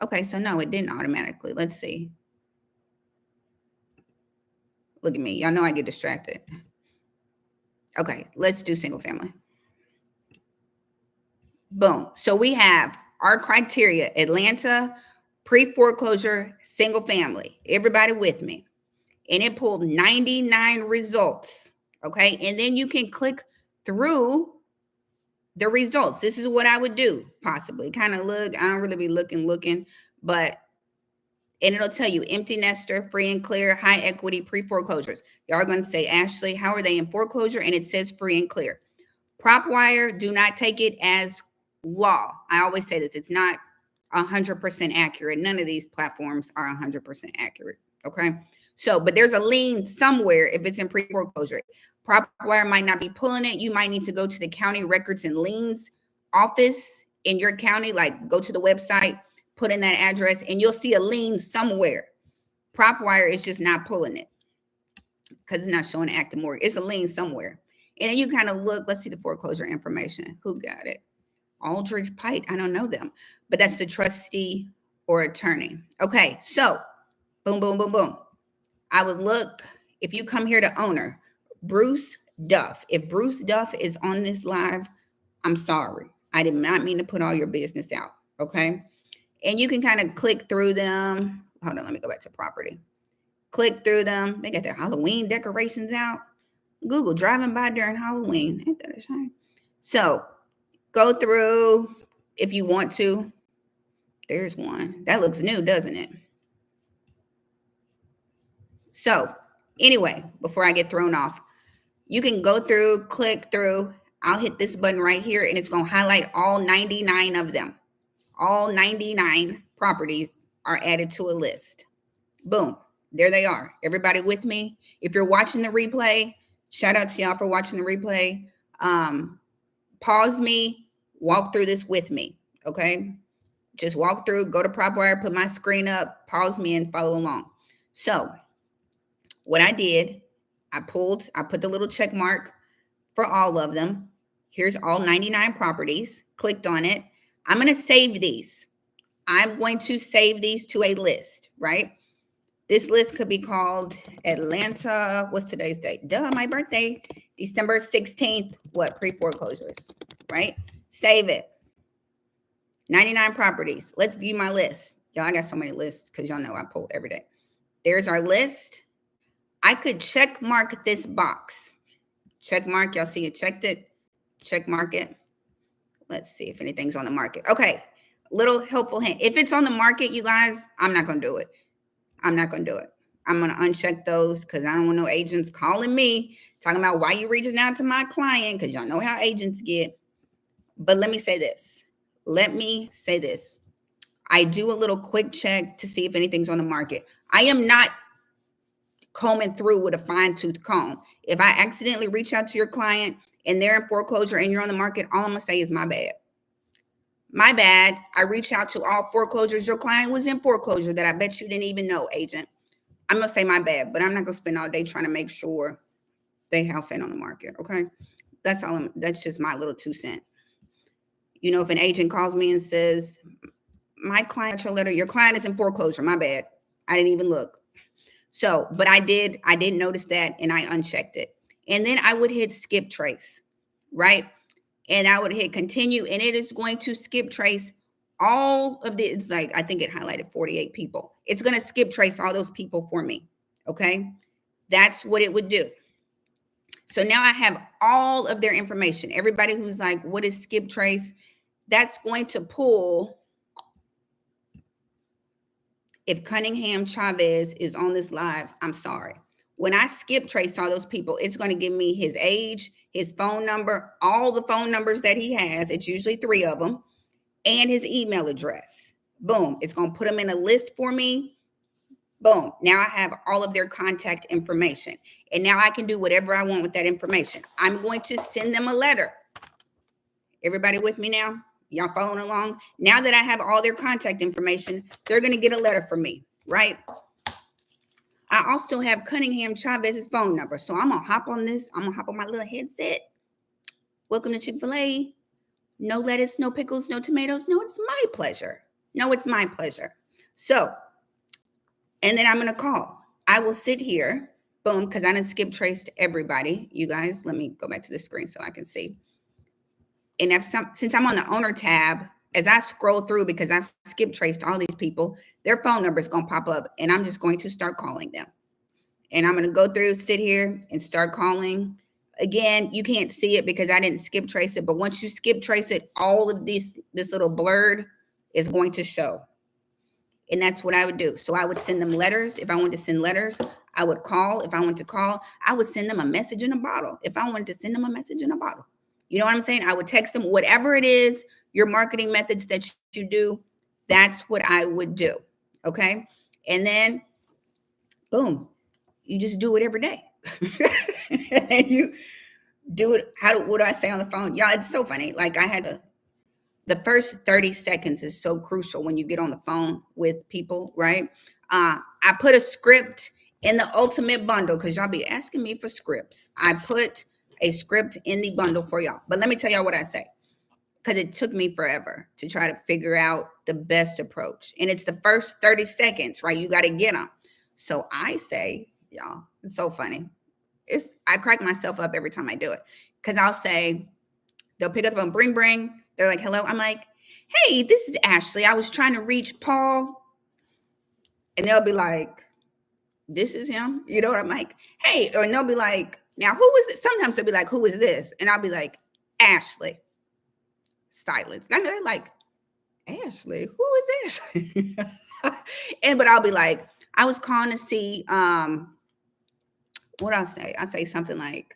[SPEAKER 1] Okay, so no, it didn't automatically. Let's see. Look at me. Y'all know I get distracted. Okay, let's do single family. Boom. So we have our criteria: Atlanta, pre-foreclosure, single family. Everybody with me? And it pulled 99 results. Okay. And then you can click through the results. This is what I would do, possibly. Kind of look. I don't really be looking, but and it'll tell you empty nester, free and clear, high equity, pre-foreclosures. Y'all are going to say, Ashley, how are they in foreclosure? And it says free and clear. Propwire, do not take it as law. I always say this. It's not 100% accurate. None of these platforms are 100% accurate. Okay. So, but there's a lien somewhere if it's in pre-foreclosure. Propwire might not be pulling it. You might need to go to the county records and liens office in your county, like go to the website, put in that address, and you'll see a lien somewhere. Propwire is just not pulling it because it's not showing active mortgage. It's a lien somewhere. And then you kind of look, let's see the foreclosure information. Who got it? Aldridge Pite. I don't know them, but that's the trustee or attorney. Okay, so boom, boom, boom, boom. I would look, if you come here to owner, Bruce Duff. If Bruce Duff is on this live, I'm sorry. I did not mean to put all your business out, okay? And you can kind of click through them. Hold on, let me go back to property. Click through them. They got their Halloween decorations out. Google driving by during Halloween. Ain't that a shame? So go through if you want to. There's one. That looks new, doesn't it? So anyway, before I get thrown off, you can go through, click through. I'll hit this button right here, and it's going to highlight all 99 of them. All 99 properties are added to a list. Boom. There they are. Everybody with me? If you're watching the replay, shout out to y'all for watching the replay. Pause me, walk through this with me, okay? Just walk through, go to Propwire, put my screen up, pause me, and follow along. So what I did, I put the little check mark for all of them. Here's all 99 properties. Clicked on it. I'm going to save these. I'm going to save these to a list, right? This list could be called Atlanta. What's today's date? Duh, my birthday. December 16th. What? Pre-foreclosures, right? Save it. 99 properties. Let's view my list. Y'all, I got so many lists because y'all know I pull every day. There's our list. I could check mark this box. Check mark. Y'all see it? Checked it. Check mark it. Let's see if anything's on the market. Okay. Little helpful hint. If it's on the market, you guys, I'm not going to do it. I'm not going to do it. I'm going to uncheck those because I don't want no agents calling me talking about why you reaching out to my client, because y'all know how agents get. But let me say this. I do a little quick check to see if anything's on the market. I am not combing through with a fine-tooth comb. If I accidentally reach out to your client and they're in foreclosure and you're on the market, all I'm going to say is my bad. My bad. I reached out to all foreclosures. Your client was in foreclosure that I bet you didn't even know, agent. I'm going to say my bad, but I'm not going to spend all day trying to make sure their house ain't on the market, okay? That's all. That's just my little 2 cents. You know, if an agent calls me and says, my client, your client is in foreclosure, my bad. I didn't even look. So, but I did notice that, and I unchecked it. And then I would hit skip trace, right? And I would hit continue, and it is going to skip trace all of the, it's like, I think it highlighted 48 people. It's going to skip trace all those people for me. Okay. That's what it would do. So now I have all of their information. Everybody who's like, what is skip trace? That's going to pull. If Cunningham Chavez is on this live, I'm sorry. When I skip trace all those people, it's going to give me his age, his phone number, all the phone numbers that he has. It's usually 3 of them, and his email address. Boom. It's going to put them in a list for me. Boom. Now I have all of their contact information. And now I can do whatever I want with that information. I'm going to send them a letter. Everybody with me now? Y'all following along? Now that I have all their contact information, they're going to get a letter from me, right? I also have Cunningham Chavez's phone number. So I'm going to hop on this. I'm going to hop on my little headset. Welcome to Chick-fil-A. No lettuce, no pickles, no tomatoes. No, it's my pleasure. No, it's my pleasure. So, and then I'm going to call. I will sit here. Boom, because I didn't skip traced everybody. You guys, let me go back to the screen so I can see. And since I'm on the owner tab, as I scroll through, because I've skip traced all these people, their phone number is going to pop up, and I'm just going to start calling them. And I'm going to go through, sit here, and start calling. Again, you can't see it because I didn't skip trace it, but once you skip trace it, all of this little blurred is going to show. And that's what I would do. So I would send them letters. If I wanted to send letters, I would call. If I wanted to call, I would send them a message in a bottle. If I wanted to send them a message in a bottle. You know what I'm saying? I would text them, whatever it is, your marketing methods that you do, that's what I would do. Okay. And then boom, you just do it every day. And you do it. What do I say on the phone? Y'all, it's so funny. Like the first 30 seconds is so crucial when you get on the phone with people, right? I put a script in the ultimate bundle because y'all be asking me for scripts. I put a script in the bundle for y'all. But let me tell y'all what I say, because it took me forever to try to figure out the best approach. And it's the first 30 seconds, right? You got to get them. So I say, y'all, it's so funny. I crack myself up every time I do it, because I'll say, they'll pick up the phone, bring. They're like, hello. I'm like, hey, this is Ashley. I was trying to reach Paul. And they'll be like, this is him. You know what I'm like? Hey, or they'll be like, now who is it? Sometimes they'll be like, who is this? And I'll be like, Ashley. Silence. And they're like, Ashley, who is Ashley? But I'll be like, I was calling to see, what I'll say. I'll say something like,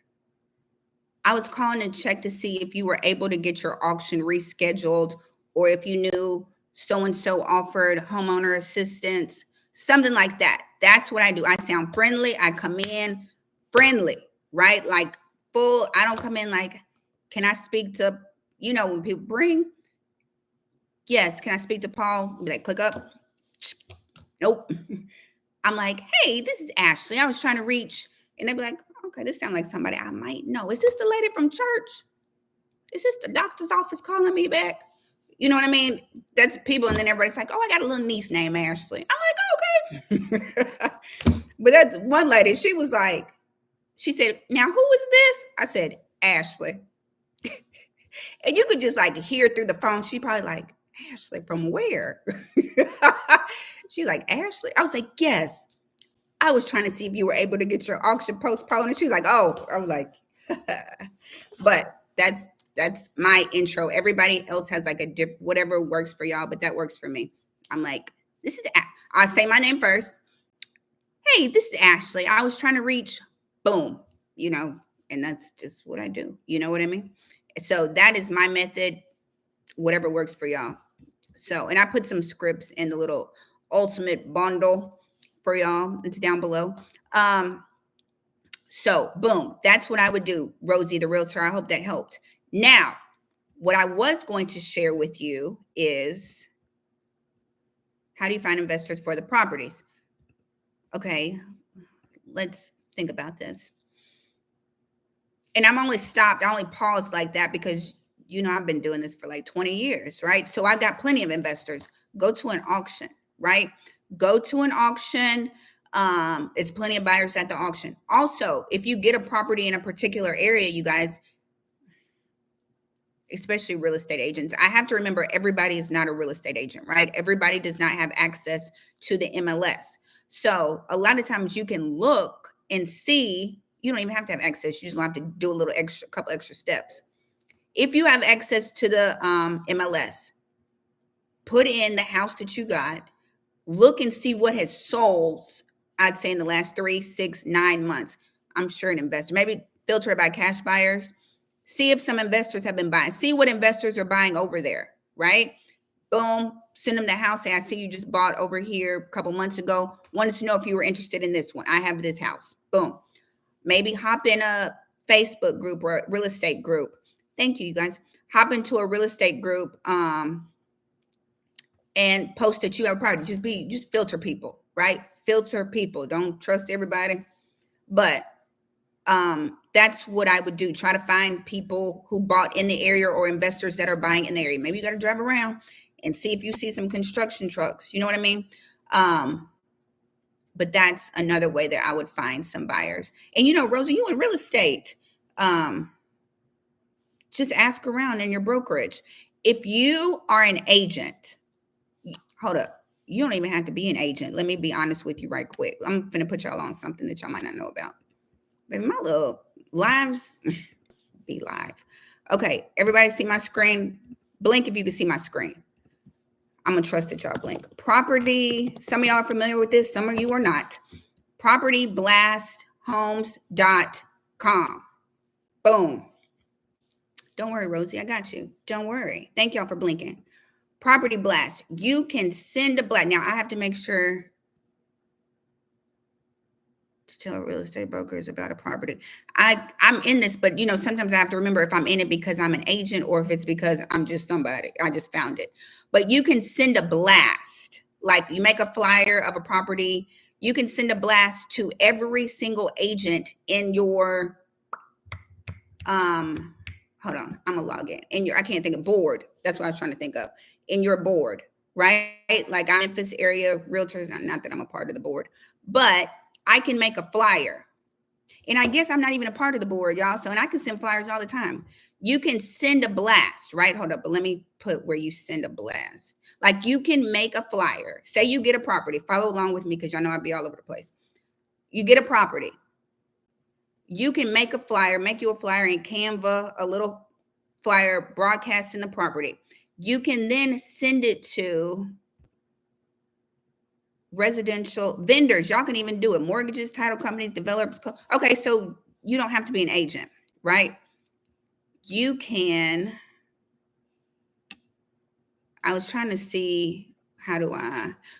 [SPEAKER 1] I was calling to check to see if you were able to get your auction rescheduled, or if you knew so-and-so offered homeowner assistance, something like that. That's what I do. I sound friendly. I come in friendly, right? Like full. I don't come in like, can I speak to, when people bring, yes, can I speak to Paul? Be like, click up. Nope. I'm like, hey, this is Ashley. I was trying to reach, and they'd be like, okay, this sounds like somebody I might know. Is this the lady from church? Is this the doctor's office calling me back? You know what I mean? That's people. And then everybody's like, oh, I got a little niece named Ashley. I'm like, okay. But that's one lady. She was like, she said, now who is this? I said, Ashley. And you could just like hear through the phone. She probably like, Ashley from where? She's like, Ashley? I was like, yes. I was trying to see if you were able to get your auction postponed. And she was like, oh, I was like, but that's my intro. Everybody else has like whatever works for y'all, but that works for me. I'm like, I'll say my name first. Hey, this is Ashley. I was trying to reach, boom, and that's just what I do. You know what I mean? So that is my method, whatever works for y'all. So, and I put some scripts in the little ultimate bundle for y'all. It's down below. So boom, that's what I would do. Rosie, the realtor. I hope that helped. Now, what I was going to share with you is, how do you find investors for the properties? Okay, let's think about this. And I only paused like that because, I've been doing this for like 20 years, right? So I've got plenty of investors. Go to an auction, right? Go to an auction. It's plenty of buyers at the auction. Also, if you get a property in a particular area, you guys, especially real estate agents. I have to remember everybody is not a real estate agent, right? Everybody does not have access to the MLS. So a lot of times you can look and see, you don't even have to have access. You just gonna have to do a little extra, couple extra steps. If you have access to the MLS, put in the house that you got, look and see what has sold, I'd say in the last 3, 6, 9 months. I'm sure an investor, maybe filter it by cash buyers. See if some investors have been buying. See what investors are buying over there, right? Boom, send them the house. Say, I see you just bought over here a couple months ago. Wanted to know if you were interested in this one. I have this house. Boom. Maybe hop in a Facebook group or a real estate group. Thank you, you guys. Hop into a real estate group and post that you have a property. Just filter people, right? Filter people. Don't trust everybody. But that's what I would do. Try to find people who bought in the area or investors that are buying in the area. Maybe you got to drive around and see if you see some construction trucks. You know what I mean? But that's another way that I would find some buyers. And you know, Rosa, you in real estate, just ask around in your brokerage. If you are an agent, hold up. You don't even have to be an agent. Let me be honest with you right quick. I'm going to put y'all on something that y'all might not know about. But my little lives be live. Okay, everybody see my screen? Blink if you can see my screen. I'm going to trust that y'all blink. Property, some of y'all are familiar with this, some of you are not. Propertyblasthomes.com. Boom. Don't worry, Rosie, I got you. Don't worry. Thank y'all for blinking. Property Blast. You can send a blast. Now, I have to make sure to tell real estate brokers about a property. I'm in this, but you know, sometimes I have to remember if I'm in it because I'm an agent or if it's because I'm just somebody. I just found it. But you can send a blast. Like you make a flyer of a property. You can send a blast to every single agent in your hold on, I'm gonna log in your, I can't think of board. That's what I was trying to think of. In your board, right? Like I'm in Memphis area realtors, not that I'm a part of the board, but I can make a flyer. And I guess I'm not even a part of the board, y'all. So, and I can send flyers all the time. You can send a blast, right? Hold up, but let me put where you send a blast. Like you can make a flyer. Say you get a property. Follow along with me because y'all know I'll be all over the place. You get a property. You can make a flyer, make you a flyer in Canva, a little flyer broadcasting the property. You can then send it to residential vendors. Y'all can even do it. Mortgages, title companies, developers. Okay, so you don't have to be an agent, right? You can, I was trying to see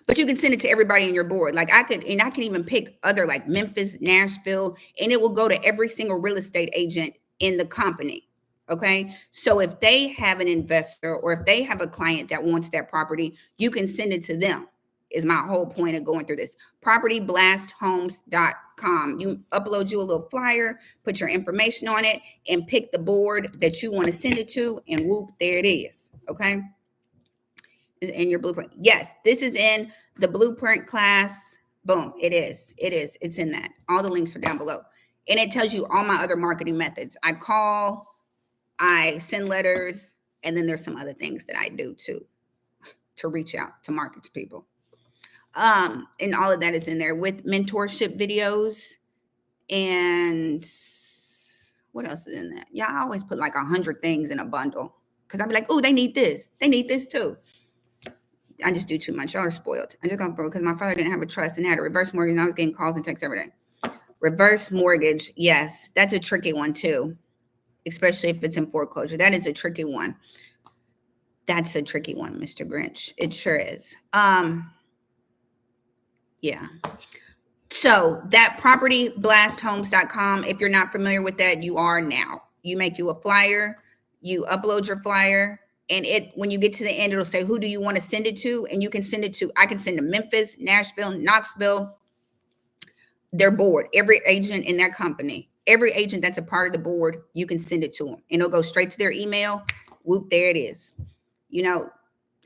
[SPEAKER 1] but you can send it to everybody in your board. Like I can even pick other like Memphis, Nashville, and it will go to every single real estate agent in the company. Okay. So if they have an investor or if they have a client that wants that property, you can send it to them. Is my whole point of going through this. Propertyblasthomes.com. You upload you a little flyer, put your information on it, and pick the board that you want to send it to, and whoop, there it is. Okay. In your blueprint. Yes, this is in the blueprint class. Boom, it is. It's in that. All the links are down below. And it tells you all my other marketing methods. I call, I send letters, and then there's some other things that I do too to reach out to market to people. And all of that is in there with mentorship videos. And what else is in that? Yeah, I always put like 100 things in a bundle because I'd be like, oh, they need this. They need this too. I just do too much. Y'all are spoiled. I just got broke because my father didn't have a trust and had a reverse mortgage, and I was getting calls and texts every day. Reverse mortgage, yes, that's a tricky one too, especially if it's in foreclosure. That is a tricky one. That's a tricky one, Mr. Grinch. It sure is. Yeah. So that propertyblasthomes.com, if you're not familiar with that, you are now. You make you a flyer, you upload your flyer. And when you get to the end, it'll say, who do you want to send it to? And you can send it to, I can send to Memphis, Nashville, Knoxville, their board, every agent in their company, every agent that's a part of the board, you can send it to them. And it'll go straight to their email. Whoop, there it is. You know,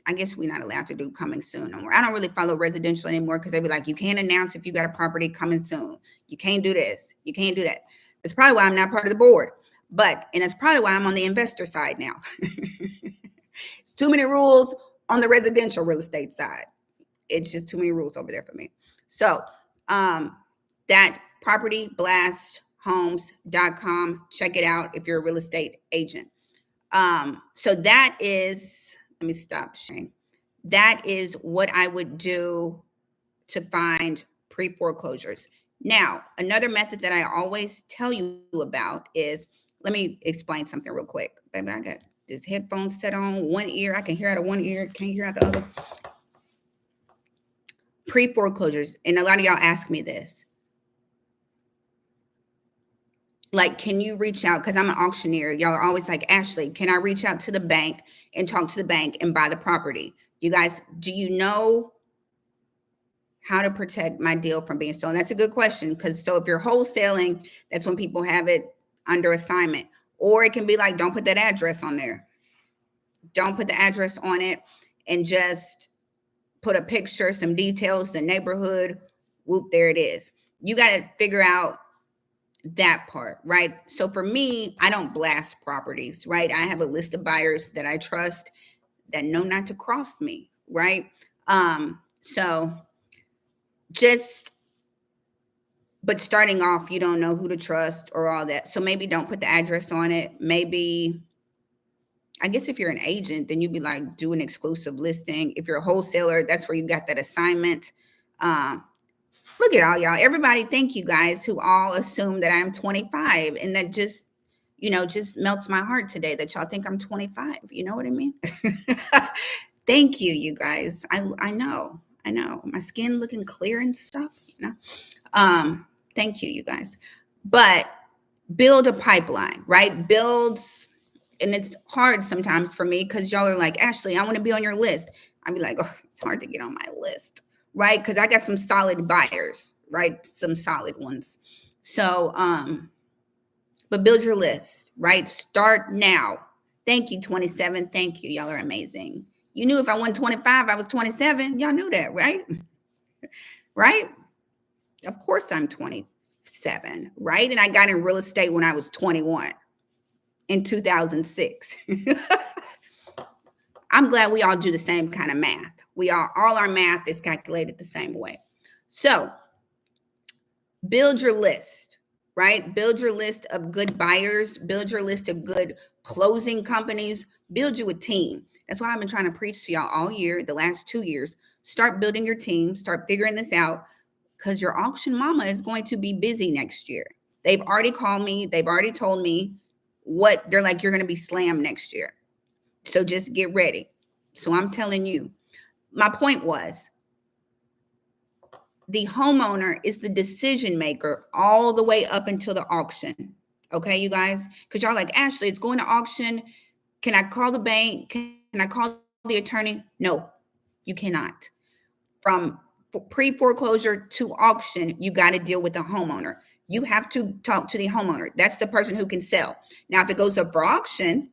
[SPEAKER 1] I guess we're not allowed to do coming soon no more. I don't really follow residential anymore because they be like, you can't announce if you got a property coming soon. You can't do this. You can't do that. That's probably why I'm not part of the board. And that's probably why I'm on the investor side now. It's too many rules on the residential real estate side. It's just too many rules over there for me. So that propertyblasthomes.com, check it out if you're a real estate agent. So that is, let me stop sharing. That is what I would do to find pre-foreclosures. Now, another method that I always tell you about is, let me explain something real quick. Baby, I got this headphone set on one ear. I can hear out of one ear, can't hear out the other. Pre-foreclosures, and a lot of y'all ask me this. Like, can you reach out? Because I'm an auctioneer. Y'all are always like, Ashley, can I reach out to the bank and talk to the bank and buy the property? You guys, do you know how to protect my deal from being stolen? That's a good question. Because so if you're wholesaling, that's when people have it under assignment. Or it can be like, don't put that address on there. Don't put the address on it, and just put a picture, some details, the neighborhood. Whoop, there it is. You got to figure out that part, right? So for me, I don't blast properties, right? I have a list of buyers that I trust that know not to cross me, right? So just, but starting off, you don't know who to trust or all that. So maybe don't put the address on it. Maybe, I guess if you're an agent, then you'd be like, do an exclusive listing. If you're a wholesaler, that's where you got that assignment. Look at all y'all. Everybody, thank you guys who all assume that I'm 25. And that just, just melts my heart today that y'all think I'm 25. You know what I mean? Thank you, you guys. I know. My skin looking clear and stuff. Thank you, you guys. But build a pipeline, right? And it's hard sometimes for me because y'all are like, Ashley, I want to be on your list. I'd be like, oh, it's hard to get on my list, right? Because I got some solid buyers, right? Some solid ones. So, but build your list, right? Start now. Thank you, 27. Thank you. Y'all are amazing. You knew if I won 25, I was 27. Y'all knew that, right? Right? Of course I'm 27, right? And I got in real estate when I was 21 in 2006. I'm glad we all do the same kind of math. All our math is calculated the same way. So build your list, right? Build your list of good buyers, build your list of good closing companies, build you a team. That's what I've been trying to preach to y'all all year, the last 2 years. Start building your team, start figuring this out, because your auction mama is going to be busy next year. They've already called me. They've already told me what they're like, you're going to be slammed next year. So just get ready. So I'm telling you, my point was, the homeowner is the decision maker all the way up until the auction. Okay, you guys? Because y'all like, Ashley, it's going to auction. Can I call the bank? Can I call the attorney? No, you cannot. From pre-foreclosure to auction, you got to deal with the homeowner. You have to talk to the homeowner. That's the person who can sell. Now, if it goes up for auction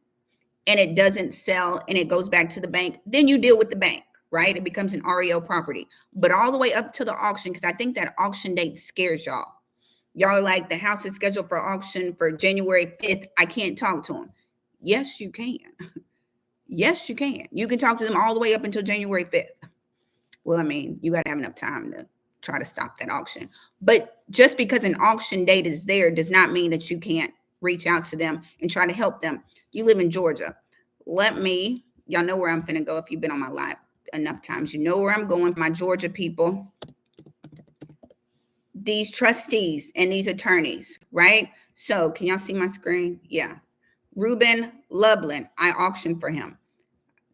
[SPEAKER 1] and it doesn't sell and it goes back to the bank, then you deal with the bank, right? It becomes an REO property. But all the way up to the auction, because I think that auction date scares y'all. Y'all are like, the house is scheduled for auction for January 5th. I can't talk to them. Yes, you can. Yes, you can. You can talk to them all the way up until January 5th. Well, I mean, you got to have enough time to try to stop that auction. But just because an auction date is there does not mean that you can't reach out to them and try to help them. You live in Georgia. Y'all know where I'm finna go if you've been on my live enough times. You know where I'm going, my Georgia people. These trustees and these attorneys, right? So can y'all see my screen? Yeah. Ruben Lublin, I auctioned for him.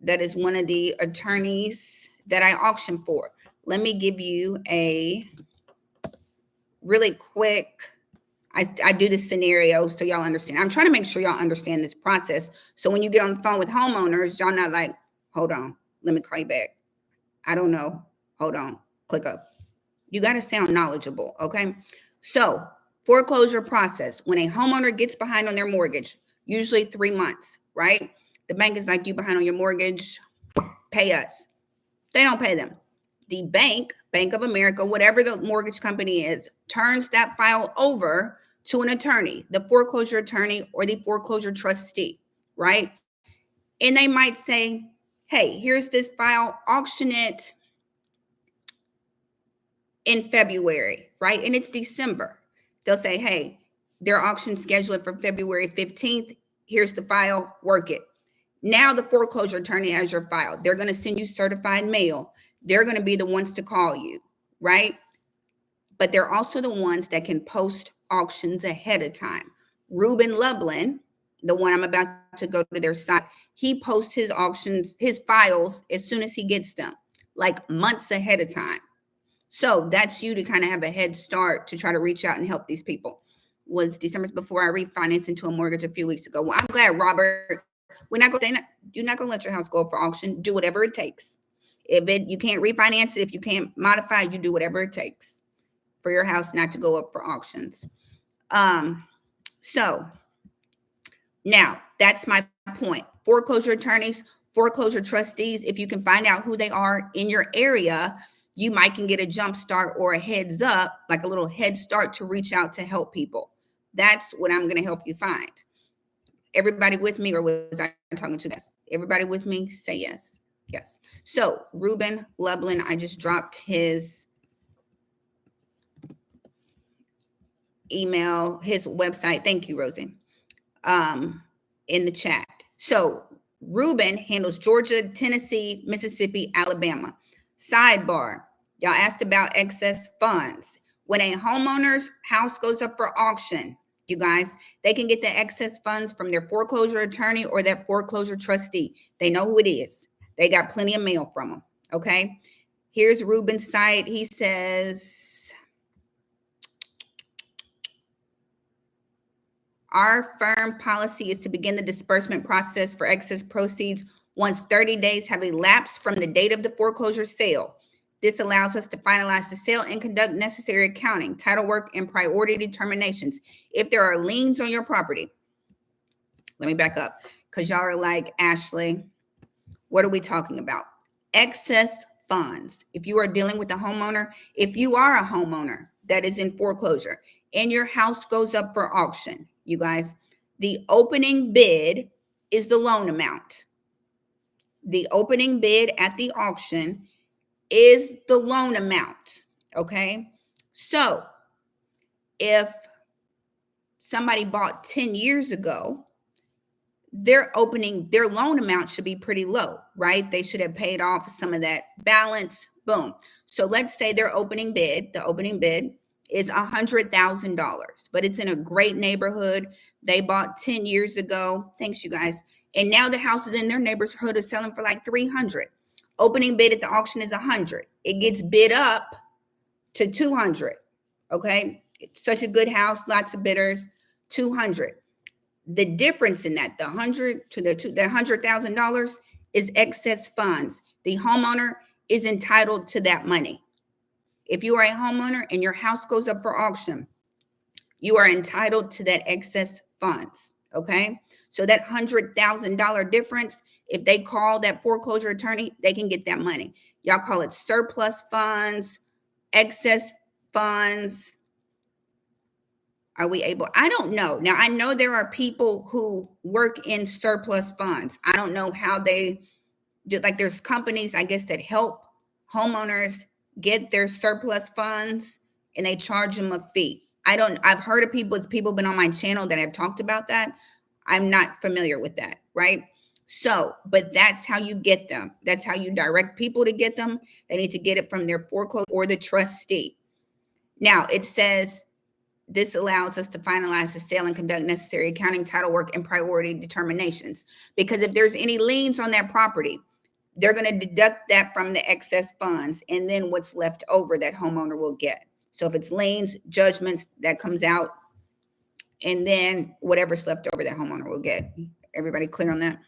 [SPEAKER 1] That is one of the attorneys that I auction for. Let me give you a really quick, I do this scenario so y'all understand. I'm trying to make sure y'all understand this process. So when you get on the phone with homeowners, y'all not like, hold on, let me call you back. I don't know. Hold on, click up. You got to sound knowledgeable, okay? So foreclosure process, when a homeowner gets behind on their mortgage, usually 3 months, right? The bank is like, you behind on your mortgage, pay us. They don't pay them. The bank, Bank of America, whatever the mortgage company is, turns that file over to an attorney, the foreclosure attorney or the foreclosure trustee, right? And they might say, hey, here's this file, auction it in February, right? And it's December. They'll say, hey, their auction scheduled for February 15th. Here's the file, work it. Now the foreclosure attorney has your file. They're going to send you certified mail. They're going to be the ones to call you, right? But they're also the ones that can post auctions ahead of time. Ruben Lublin, the one I'm about to go to their site, he posts his auctions, his files, as soon as he gets them, like months ahead of time. So that's you to kind of have a head start to try to reach out and help these people. Was December before I refinanced into a mortgage a few weeks ago. Well, I'm glad, Robert. You're not gonna let your house go up for auction. Do whatever it takes. If you can't refinance it, if you can't modify, you do whatever it takes for your house not to go up for auctions. So now that's my point. Foreclosure attorneys, foreclosure trustees, if you can find out who they are in your area, you might can get a jump start or a heads up, like a little head start to reach out to help people. That's what I'm going to help you find. Everybody with me, or was I talking to this? Everybody with me? Say yes. Yes. So Ruben Lublin, I just dropped his email, his website. Thank you, Rosie. In the chat. So Ruben handles Georgia, Tennessee, Mississippi, Alabama. Sidebar, y'all asked about excess funds. When a homeowner's house goes up for auction, you guys, they can get the excess funds from their foreclosure attorney or that foreclosure trustee. They know who it is. They got plenty of mail from them. Okay. Here's Ruben's site. He says, our firm policy is to begin the disbursement process for excess proceeds once 30 days have elapsed from the date of the foreclosure sale. This allows us to finalize the sale and conduct necessary accounting, title work, and priority determinations. If there are liens on your property, let me back up because y'all are like, Ashley, what are we talking about? Excess funds. If you are dealing with a homeowner, if you are a homeowner that is in foreclosure and your house goes up for auction, you guys, the opening bid is the loan amount. The opening bid at the auction is the loan amount. Okay. So if somebody bought 10 years ago, their loan amount should be pretty low, right? They should have paid off some of that balance. Boom. So let's say the opening bid is $100,000, but it's in a great neighborhood. They bought 10 years ago. Thanks, you guys. And now the houses in their neighborhood are selling for like 300. Opening bid at the auction is 100. It gets bid up to 200. Okay. It's such a good house, lots of bidders, 200. The difference in that, the $100,000 is excess funds. The homeowner is entitled to that money. If you are a homeowner and your house goes up for auction, you are entitled to that excess funds. Okay. So that $100,000 difference, if they call that foreclosure attorney, they can get that money. Y'all call it surplus funds, excess funds. Are we able? I don't know. Now, I know there are people who work in surplus funds. I don't know how they do. Like there's companies, I guess, that help homeowners get their surplus funds and they charge them a fee. I've heard of people been on my channel that have talked about that. I'm not familiar with that, right? So, but that's how you get them. That's how you direct people to get them. They need to get it from their foreclosure or the trustee. Now, it says this allows us to finalize the sale and conduct necessary accounting, title work, and priority determinations. Because if there's any liens on that property, they're going to deduct that from the excess funds, and then what's left over that homeowner will get. So if it's liens, judgments, that comes out, and then whatever's left over that homeowner will get. Everybody clear on that?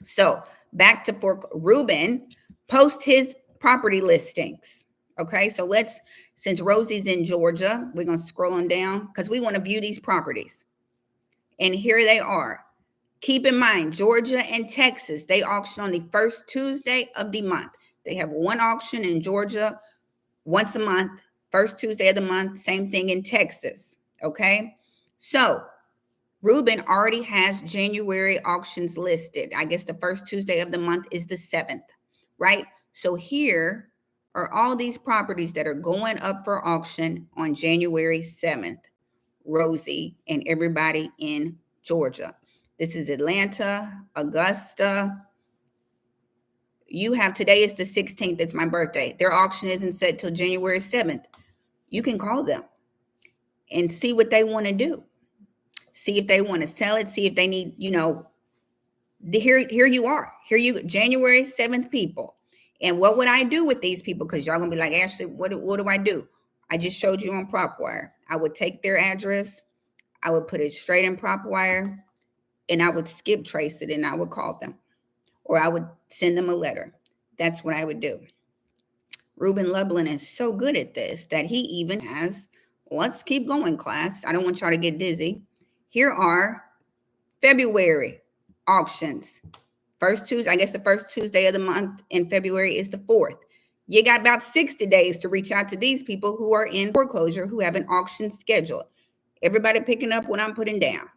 [SPEAKER 1] So back to Ruben, post his property listings. Okay, so since Rosie's in Georgia, we're going to scroll on down because we want to view these properties. And here they are. Keep in mind, Georgia and Texas, they auction on the first Tuesday of the month. They have one auction in Georgia once a month, first Tuesday of the month. Same thing in Texas. Okay. So Ruben already has January auctions listed. I guess the first Tuesday of the month is the 7th, right? So here are all these properties that are going up for auction on January 7th. Rosie and everybody in Georgia. This is Atlanta, Augusta. You have today is the 16th. It's my birthday. Their auction isn't set till January 7th. You can call them and see what they want to do. See if they want to sell it. See if they need, here you are. Here you January 7th people. And what would I do with these people? Because y'all gonna be like, Ashley, what do I do? I just showed you on Propwire. I would take their address, I would put it straight in Propwire, and I would skip trace it and I would call them. Or I would send them a letter. That's what I would do. Ruben Lublin is so good at this that he even has, let's keep going, class. I don't want y'all to get dizzy. Here are February auctions. First Tuesday, I guess the first Tuesday of the month in February is the 4th. You got about 60 days to reach out to these people who are in foreclosure, who have an auction scheduled. Everybody picking up what I'm putting down.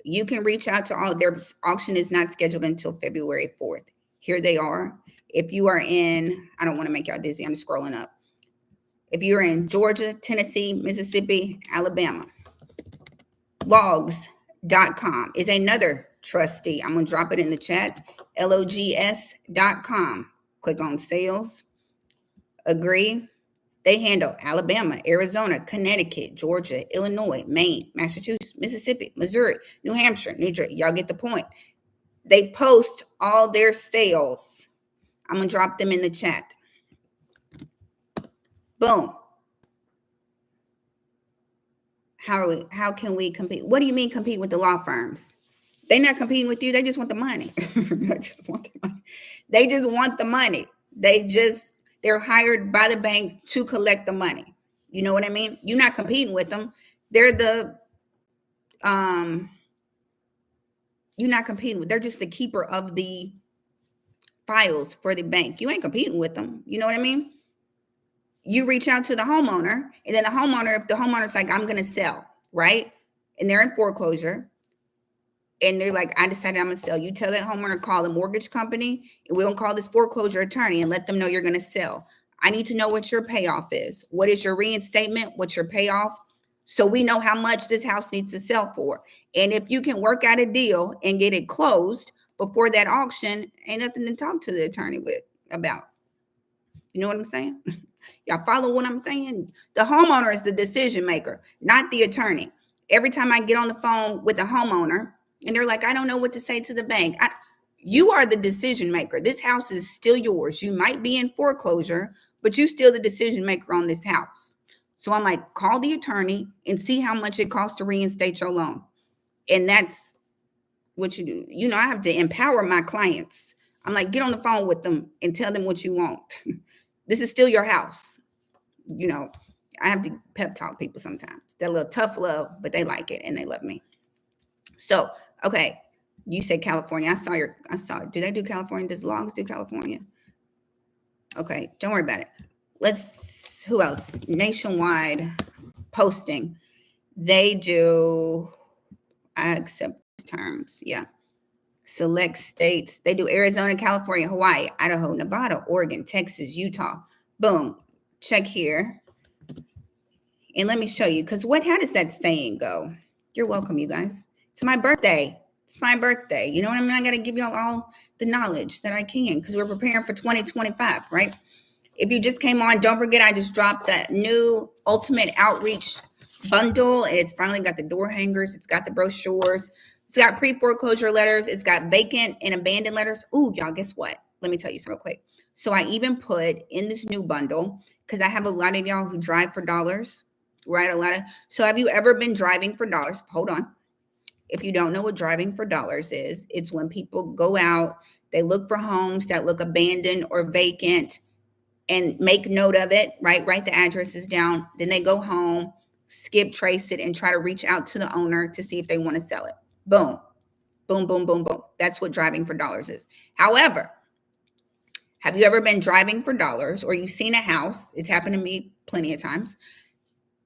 [SPEAKER 1] You can reach out to all. Their auction is not scheduled until February 4th. Here they are. If you are in, I don't want to make y'all dizzy. I'm scrolling up. If you're in Georgia, Tennessee, Mississippi, Alabama, logs.com is another trustee. I'm going to drop it in the chat. logs.com. Click on sales. Agree. They handle Alabama, Arizona, Connecticut, Georgia, Illinois, Maine, Massachusetts, Mississippi, Missouri, New Hampshire, New Jersey. Y'all get the point. They post all their sales. I'm going to drop them in the chat. Boom. How can we compete? What do you mean compete with the law firms? They're not competing with you. They just want the money. They just want the money. They just want the money. They're hired by the bank to collect the money. You know what I mean? You're not competing with them. They're you're not competing with, they're just the keeper of the files for the bank. You ain't competing with them. You know what I mean? You reach out to the homeowner, and then the homeowner, if the homeowner's like, I'm going to sell, right? And they're in foreclosure, and they're like, I decided I'm going to sell. You tell that homeowner, call the mortgage company, and we'll call this foreclosure attorney and let them know you're going to sell. I need to know what your payoff is. What is your reinstatement? What's your payoff? So we know how much this house needs to sell for. And if you can work out a deal and get it closed before that auction, ain't nothing to talk to the attorney about. You know what I'm saying? Y'all follow what I'm saying? The homeowner is the decision maker, not the attorney. Every time I get on the phone with a homeowner and they're like, I don't know what to say to the bank. You are the decision maker. This house is still yours. You might be in foreclosure, but you're still the decision maker on this house. So I'm like, call the attorney and see how much it costs to reinstate your loan. And that's what you do. You know, I have to empower my clients. I'm like, get on the phone with them and tell them what you want. This is still your house. You know, I have to pep talk people sometimes. They're a little tough love, but they like it and they love me. So, okay. You said California. I saw it. Do they do California? Does Logs do California? Okay. Don't worry about it. Who else? Nationwide posting. They do, I accept terms. Yeah. Select states. They do Arizona, California, Hawaii, Idaho, Nevada, Oregon, Texas, Utah. Boom. Check here. And let me show you, because how does that saying go? You're welcome, you guys. It's my birthday. It's my birthday. You know what I mean? I got to give y'all all the knowledge that I can, because we're preparing for 2025, right? If you just came on, don't forget I just dropped that new Ultimate Outreach bundle. And it's finally got the door hangers. It's got the brochures. It's got pre-foreclosure letters. It's got vacant and abandoned letters. Ooh, y'all, guess what? Let me tell you something real quick. So I even put in this new bundle, because I have a lot of y'all who drive for dollars, right? So have you ever been driving for dollars? Hold on. If you don't know what driving for dollars is, it's when people go out, they look for homes that look abandoned or vacant and make note of it, right? Write the addresses down. Then they go home, skip trace it, and try to reach out to the owner to see if they want to sell it. Boom, boom, boom, boom, boom. That's what driving for dollars is. However, have you ever been driving for dollars, or you've seen a house? It's happened to me plenty of times.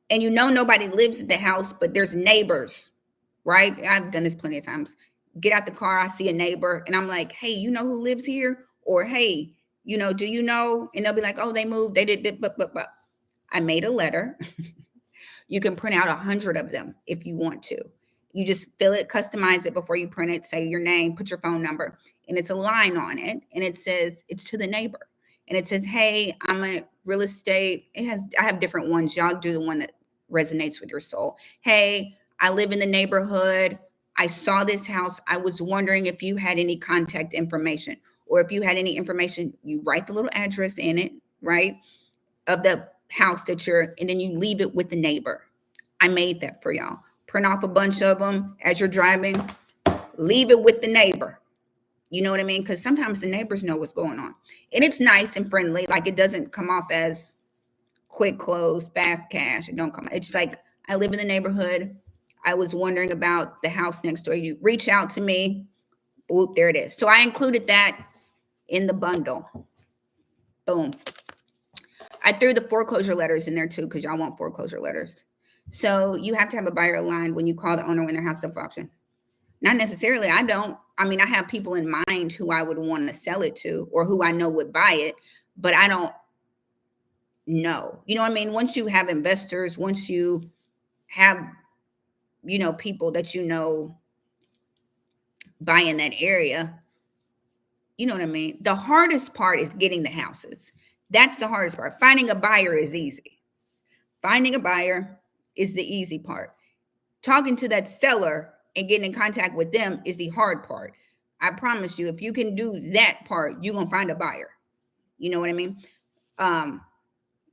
[SPEAKER 1] and you know nobody lives at the house, but there's neighbors, right? I've done this plenty of times. Get out the car, I see a neighbor, and I'm like, hey, you know who lives here? Or hey, do you know? And they'll be like, oh, they moved, they did, but. I made a letter. You can print out 100 of them if you want to. You just fill it, customize it before you print it, say your name, put your phone number, and it's a line on it, and it says it's to the neighbor. And it says, hey, I'm a real estate. I have different ones. Y'all do the one that resonates with your soul. Hey, I live in the neighborhood. I saw this house. I was wondering if you had any contact information, or if you had any information, you write the little address in it, right, of the house and then you leave it with the neighbor. I made that for y'all. Print off a bunch of them as you're driving, leave it with the neighbor. You know what I mean? Because sometimes the neighbors know what's going on. And it's nice and friendly. Like, it doesn't come off as quick close, fast cash. It don't come. It's like, I live in the neighborhood. I was wondering about the house next door. You reach out to me. Boop, there it is. So I included that in the bundle. Boom. I threw the foreclosure letters in there too, because y'all want foreclosure letters. So you have to have a buyer aligned when you call the owner when their house is up for auction. Not necessarily. I don't. I mean, I have people in mind who I would want to sell it to, or who I know would buy it, but I don't know. You know what I mean? Once you have investors, once you have, people that buy in that area, you know what I mean? The hardest part is getting the houses. That's the hardest part. Finding a buyer is easy. Finding a buyer is the easy part. Talking to that seller and getting in contact with them is the hard part. I promise you, if you can do that part, you're going to find a buyer. You know what I mean?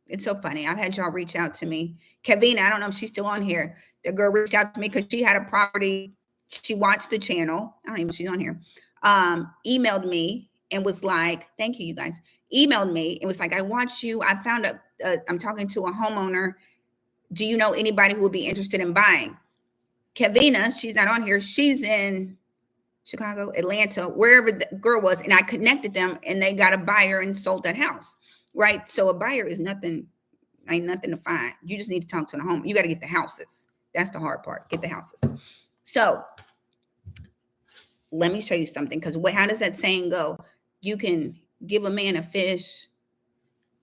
[SPEAKER 1] It's so funny. I've had y'all reach out to me. Kevina, I don't know if she's still on here. The girl reached out to me because she had a property. She watched the channel. I don't even know if she's on here. Emailed me and was like, thank you, you guys. Emailed me and was like, I watched you. I found I'm talking to a homeowner. Do you know anybody who would be interested in buying? Kevina, she's not on here. She's in Chicago, Atlanta, wherever the girl was. And I connected them and they got a buyer and sold that house, right? So a buyer is nothing, ain't nothing to find. You just need to talk to the home. You got to get the houses. That's the hard part. Get the houses. So let me show you something. Because how does that saying go? You can give a man a fish.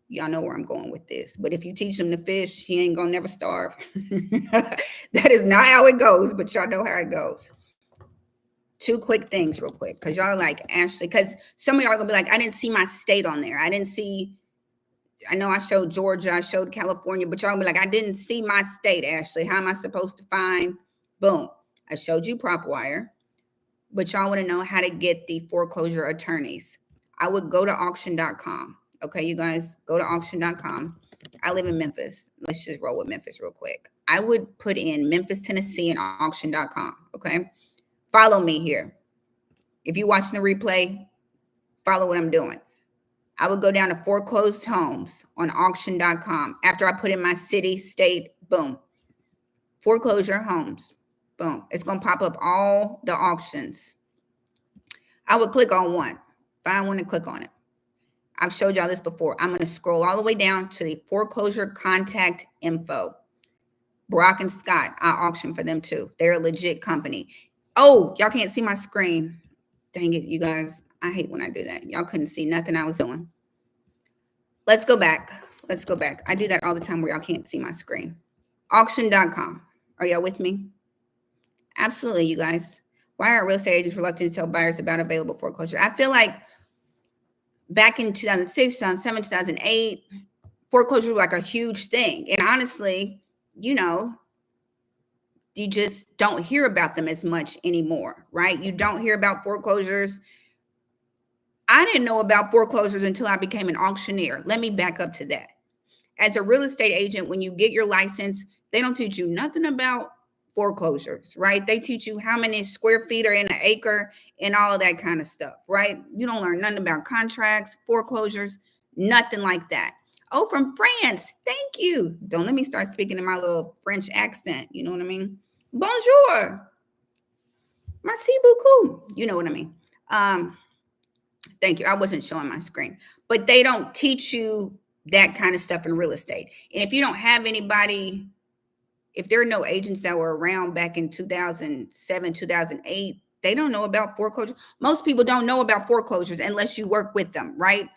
[SPEAKER 1] Y'all know where I'm going with this. But if you teach him to fish, he ain't going to never starve. That is not how it goes, but y'all know how it goes. Two quick things real quick, because y'all are like, Ashley, because some of y'all are going to be like, I didn't see my state on there. I know I showed Georgia, I showed California, but y'all be like, I didn't see my state, Ashley. How am I supposed to find? Boom. I showed you Propwire, but y'all want to know how to get the foreclosure attorneys. I would go to auction.com. Okay, you guys, go to auction.com. I live in Memphis. Let's just roll with Memphis real quick. I would put in Memphis, Tennessee and auction.com. Okay, follow me here. If you're watching the replay, follow what I'm doing. I would go down to foreclosed homes on auction.com. After I put in my city, state, boom. Foreclosure homes, boom. It's going to pop up all the auctions. I would click on one. Find one and click on it. I've showed y'all this before. I'm going to scroll all the way down to the foreclosure contact info. Brock and Scott, I auction for them too. They're a legit company. Oh, y'all can't see my screen. Dang it, you guys. I hate when I do that. Y'all couldn't see nothing I was doing. Let's go back. Let's go back. I do that all the time where y'all can't see my screen. Auction.com. Are y'all with me? Absolutely, you guys. Why are real estate agents reluctant to tell buyers about available foreclosure? I feel like back in 2006, 2007, 2008, foreclosure was like a huge thing. And honestly, you just don't hear about them as much anymore, right? You don't hear about foreclosures. I didn't know about foreclosures until I became an auctioneer. Let me back up to that. As a real estate agent, when you get your license, they don't teach you nothing about foreclosures, right? They teach you how many square feet are in an acre and all of that kind of stuff, right? You don't learn nothing about contracts, foreclosures, nothing like that. Oh, from France. Thank you. Don't let me start speaking in my little French accent. You know what I mean? Bonjour. Merci beaucoup. You know what I mean? Thank you. I wasn't showing my screen, but they don't teach you that kind of stuff in real estate. And if you don't have anybody if there are no agents that were around back in 2007, 2008, they don't know about foreclosure. Most people don't know about foreclosures unless you work with them, right?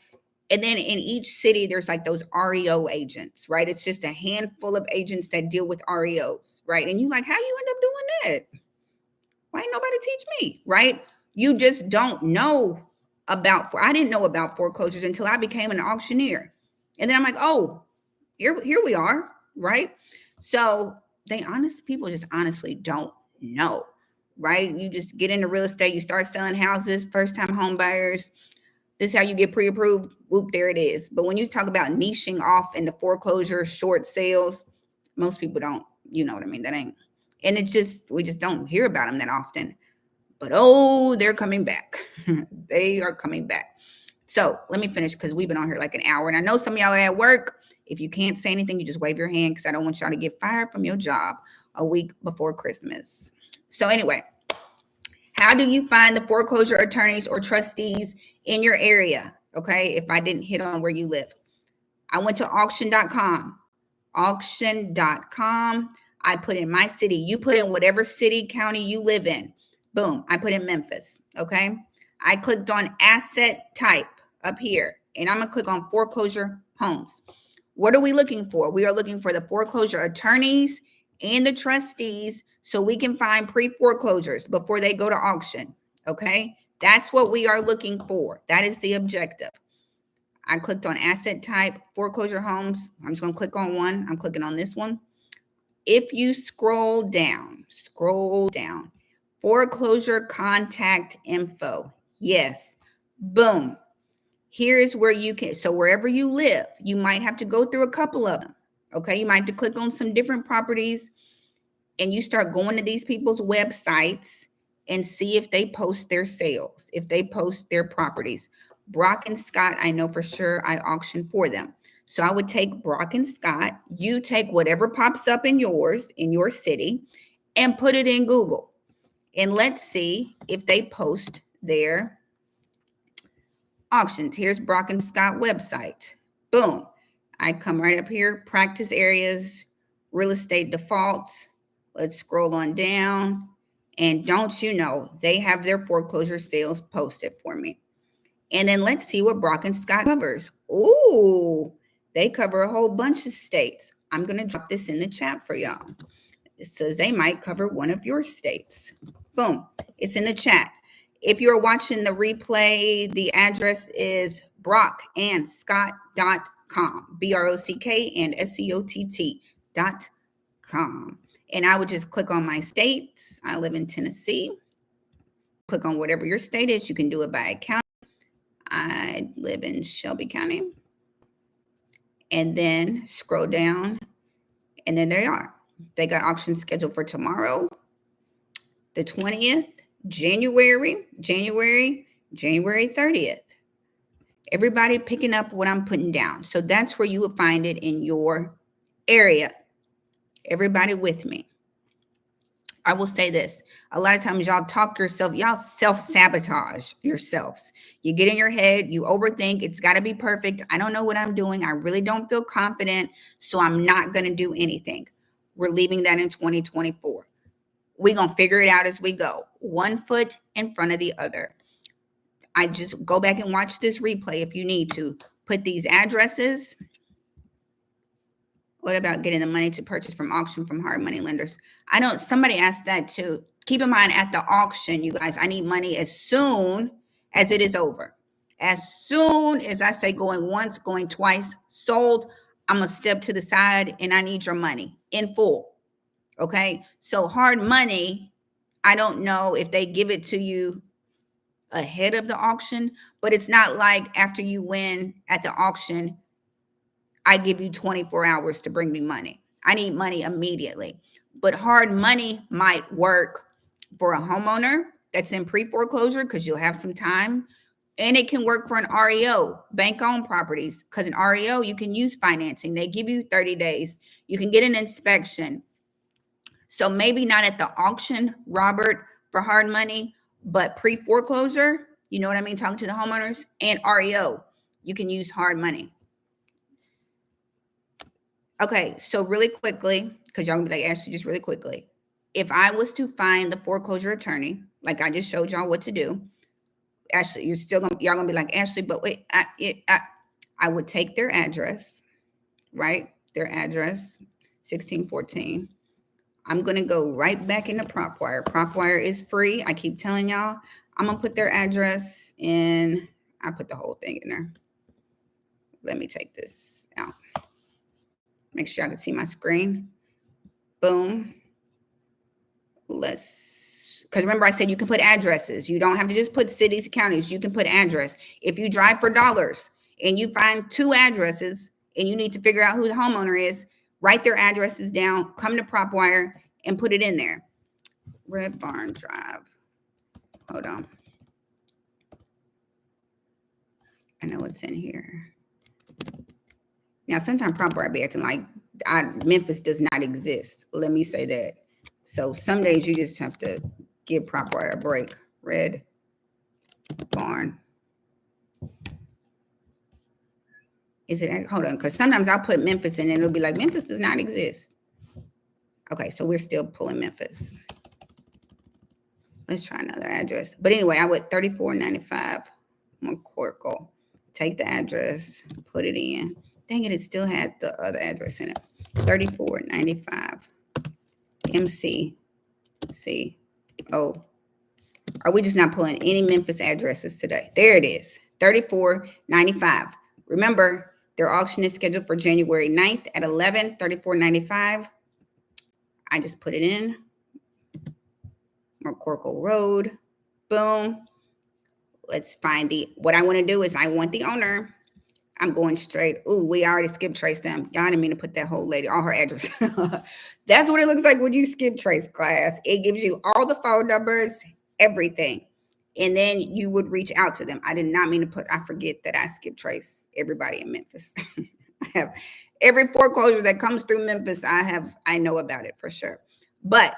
[SPEAKER 1] And then in each city, there's like those REO agents, right? It's just a handful of agents that deal with REOs, right? And you like, how you end up doing that? Why ain't nobody teach me, right? You just don't know about, I didn't know about foreclosures until I became an auctioneer. And then I'm like, oh, here we are, right? So people just honestly don't know, right? You just get into real estate, you start selling houses, first time home buyers. This is how you get pre-approved. Whoop, there it is. But when you talk about niching off into foreclosure, short sales, most people don't, you know what I mean? That ain't, and we just don't hear about them that often. But oh, they're coming back. They are coming back. So let me finish because we've been on here like an hour. And I know some of y'all are at work. If you can't say anything, you just wave your hand because I don't want y'all to get fired from your job a week before Christmas. So anyway, how do you find the foreclosure attorneys or trustees in your area? Okay, if I didn't hit on where you live. I went to auction.com. Auction.com. I put in my city. You put in whatever city, county you live in. Boom, I put in Memphis, okay? I clicked on asset type up here, and I'm gonna click on foreclosure homes. What are we looking for? We are looking for the foreclosure attorneys and the trustees so we can find pre-foreclosures before they go to auction, okay? That's what we are looking for. That is the objective. I clicked on asset type, foreclosure homes. I'm just gonna click on one. I'm clicking on this one. If you scroll down, foreclosure contact info. Yes, boom. Here's where you can, so wherever you live, you might have to go through a couple of them. Okay, you might have to click on some different properties and you start going to these people's websites and see if they post their sales, if they post their properties. Brock and Scott, I know for sure I auction for them. So I would take Brock and Scott, you take whatever pops up in yours, in your city, and put it in Google. And let's see if they post their auctions. Here's Brock and Scott website. Boom. I come right up here, practice areas, real estate defaults. Let's scroll on down. And don't you know, they have their foreclosure sales posted for me. And then let's see what Brock and Scott covers. Ooh, they cover a whole bunch of states. I'm going to drop this in the chat for y'all. It says they might cover one of your states. Boom, it's in the chat. If you're watching the replay, the address is brockandscott.com, BROCK and SCOTT.com. And I would just click on my states. I live in Tennessee. Click on whatever your state is. You can do it by county. I live in Shelby County. And then scroll down. And then there you are. They got auctions scheduled for tomorrow, the 20th, January 30th. Everybody picking up what I'm putting down. So that's where you will find it in your area. Everybody with me. I will say this. A lot of times y'all y'all self-sabotage yourselves. You get in your head, you overthink, it's got to be perfect. I don't know what I'm doing. I really don't feel confident, so I'm not going to do anything. We're leaving that in 2024. We're going to figure it out as we go. One foot in front of the other. I just go back and watch this replay if you need to. Put these addresses. What about getting the money to purchase from auction from hard money lenders? Somebody asked that too. Keep in mind at the auction, you guys, I need money as soon as it is over. As soon as I say going once, going twice, sold, I'm going to step to the side and I need your money in full. Okay. So hard money, I don't know if they give it to you ahead of the auction, but it's not like after you win at the auction, I give you 24 hours to bring me money. I need money immediately. But hard money might work for a homeowner that's in pre-foreclosure because you'll have some time. And it can work for an REO, bank-owned properties, because an REO, you can use financing. They give you 30 days. You can get an inspection. So maybe not at the auction, Robert, for hard money, but pre-foreclosure, you know what I mean, talking to the homeowners, and REO, you can use hard money. Okay, so really quickly, because y'all gonna be like, Ashley, just really quickly. If I was to find the foreclosure attorney, like I just showed y'all what to do, Ashley, y'all gonna be like, Ashley, but wait, I would take their address, right? Their address, 1614. I'm gonna go right back into Propwire. Propwire is free. I keep telling y'all. I'm gonna put their address in. I put the whole thing in there. Let me take this out. Make sure I can see my screen. Boom. Because remember I said you can put addresses. You don't have to just put cities, counties. You can put address. If you drive for dollars and you find 2 addresses and you need to figure out who the homeowner is, write their addresses down, come to Propwire and put it in there. Red Barn Drive. Hold on. I know it's in here. Now, sometimes Propwire be acting like Memphis does not exist. Let me say that. So some days you just have to give Propwire a break. Red Barn. Is it? Hold on, because sometimes I'll put Memphis in and it'll be like, Memphis does not exist. Okay, so we're still pulling Memphis. Let's try another address. But anyway, I went 3495 McCorkle. Take the address, put it in. Dang it, it still had the other address in it. 3495 MCCO. Are we just not pulling any Memphis addresses today? There it is, 3495. Remember, their auction is scheduled for January 9th at 11, 3495. I just put it in. McCorkle Road. Boom. Let's find what I want to do is I want the owner. I'm going straight. Ooh, we already skip traced them. Y'all didn't mean to put that whole lady, all her address. That's what it looks like when you skip trace, class. It gives you all the phone numbers, everything. And then you would reach out to them. I did not mean to I forget that I skip trace everybody in Memphis. I have every foreclosure that comes through Memphis, I know about it for sure. But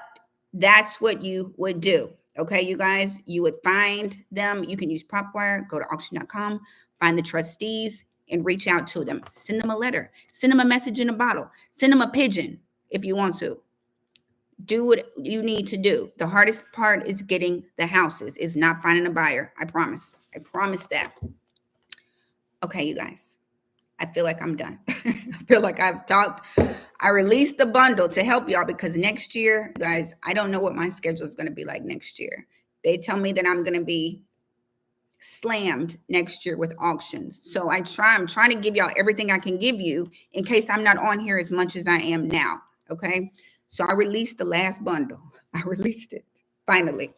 [SPEAKER 1] that's what you would do. Okay, you guys, you would find them. You can use Propwire, go to auction.com, find the trustees, and reach out to them. Send them a letter. Send them a message in a bottle. Send them a pigeon if you want to. Do what you need to do. The hardest part is getting the houses. It's not finding a buyer. I promise. I promise that. Okay, you guys. I feel like I'm done. I feel like I've talked. I released the bundle to help y'all because next year, guys, I don't know what my schedule is going to be like next year. They tell me that I'm going to be slammed next year with auctions. So I'm trying to give y'all everything I can give you in case I'm not on here as much as I am now. Okay. So I released the last bundle. I released it finally.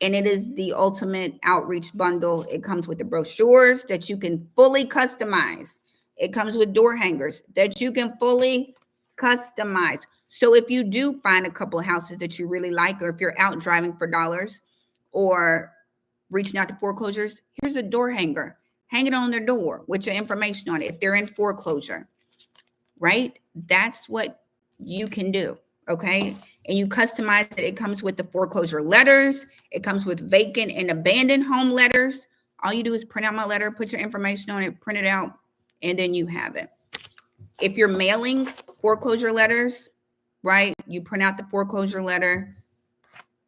[SPEAKER 1] And it is the ultimate outreach bundle. It comes with the brochures that you can fully customize. It comes with door hangers that you can fully customize. So if you do find a couple of houses that you really like, or if you're out driving for dollars or reaching out to foreclosures, here's a door hanger. Hang it on their door with your information on it if they're in foreclosure, right? That's what you can do, okay? And you customize it. It comes with the foreclosure letters. It comes with vacant and abandoned home letters. All you do is print out my letter, put your information on it, print it out, and then you have it. If you're mailing foreclosure letters, right, you print out the foreclosure letter,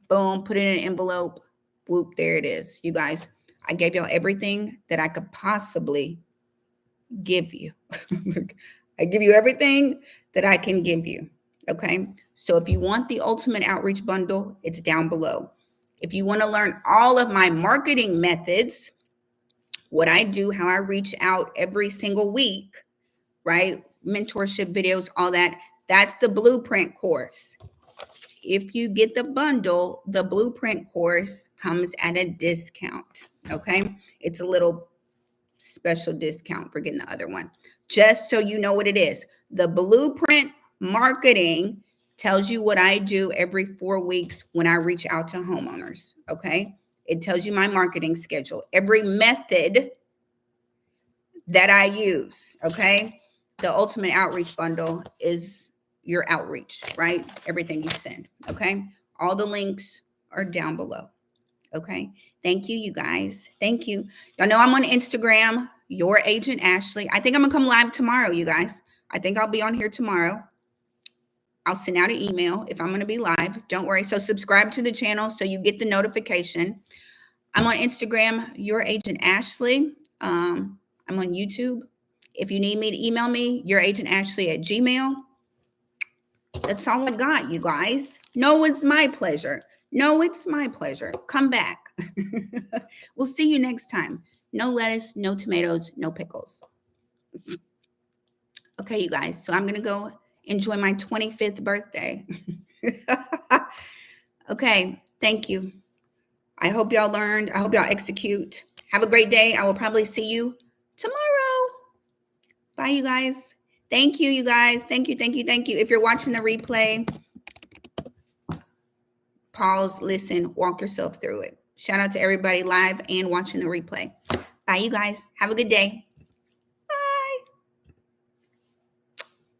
[SPEAKER 1] boom, put it in an envelope, whoop, there it is. You guys, I gave y'all everything that I could possibly give you. I give you everything that I can give you. Okay. So if you want the ultimate outreach bundle, it's down below. If you want to learn all of my marketing methods, what I do, how I reach out every single week, right? Mentorship videos, all that. That's the blueprint course. If you get the bundle, the blueprint course comes at a discount. Okay. It's a little special discount for getting the other one. Just so you know what it is. The blueprint marketing tells you what I do every 4 weeks when I reach out to homeowners. Okay. It tells you my marketing schedule, every method that I use. Okay. The ultimate outreach bundle is your outreach, right? Everything you send. Okay. All the links are down below. Okay. Thank you, you guys. Thank you. Y'all know I'm on Instagram, Your Agent Ashley. I think I'm going to come live tomorrow, you guys. I think I'll be on here tomorrow. I'll send out an email if I'm going to be live. Don't worry. So subscribe to the channel so you get the notification. I'm on Instagram, Your Agent Ashley. I'm on YouTube. If you need me to email me, youragentashley@gmail. That's all I got, you guys. No, it's my pleasure. No, it's my pleasure. Come back. We'll see you next time. No lettuce, no tomatoes, no pickles. Okay, you guys. So I'm going to go enjoy my 25th birthday. Okay. Thank you. I hope y'all learned. I hope y'all execute. Have a great day. I will probably see you tomorrow. Bye, you guys. Thank you, you guys. Thank you, thank you, thank you. If you're watching the replay, pause, listen, walk yourself through it. Shout out to everybody live and watching the replay. Bye, you guys. Have a good day.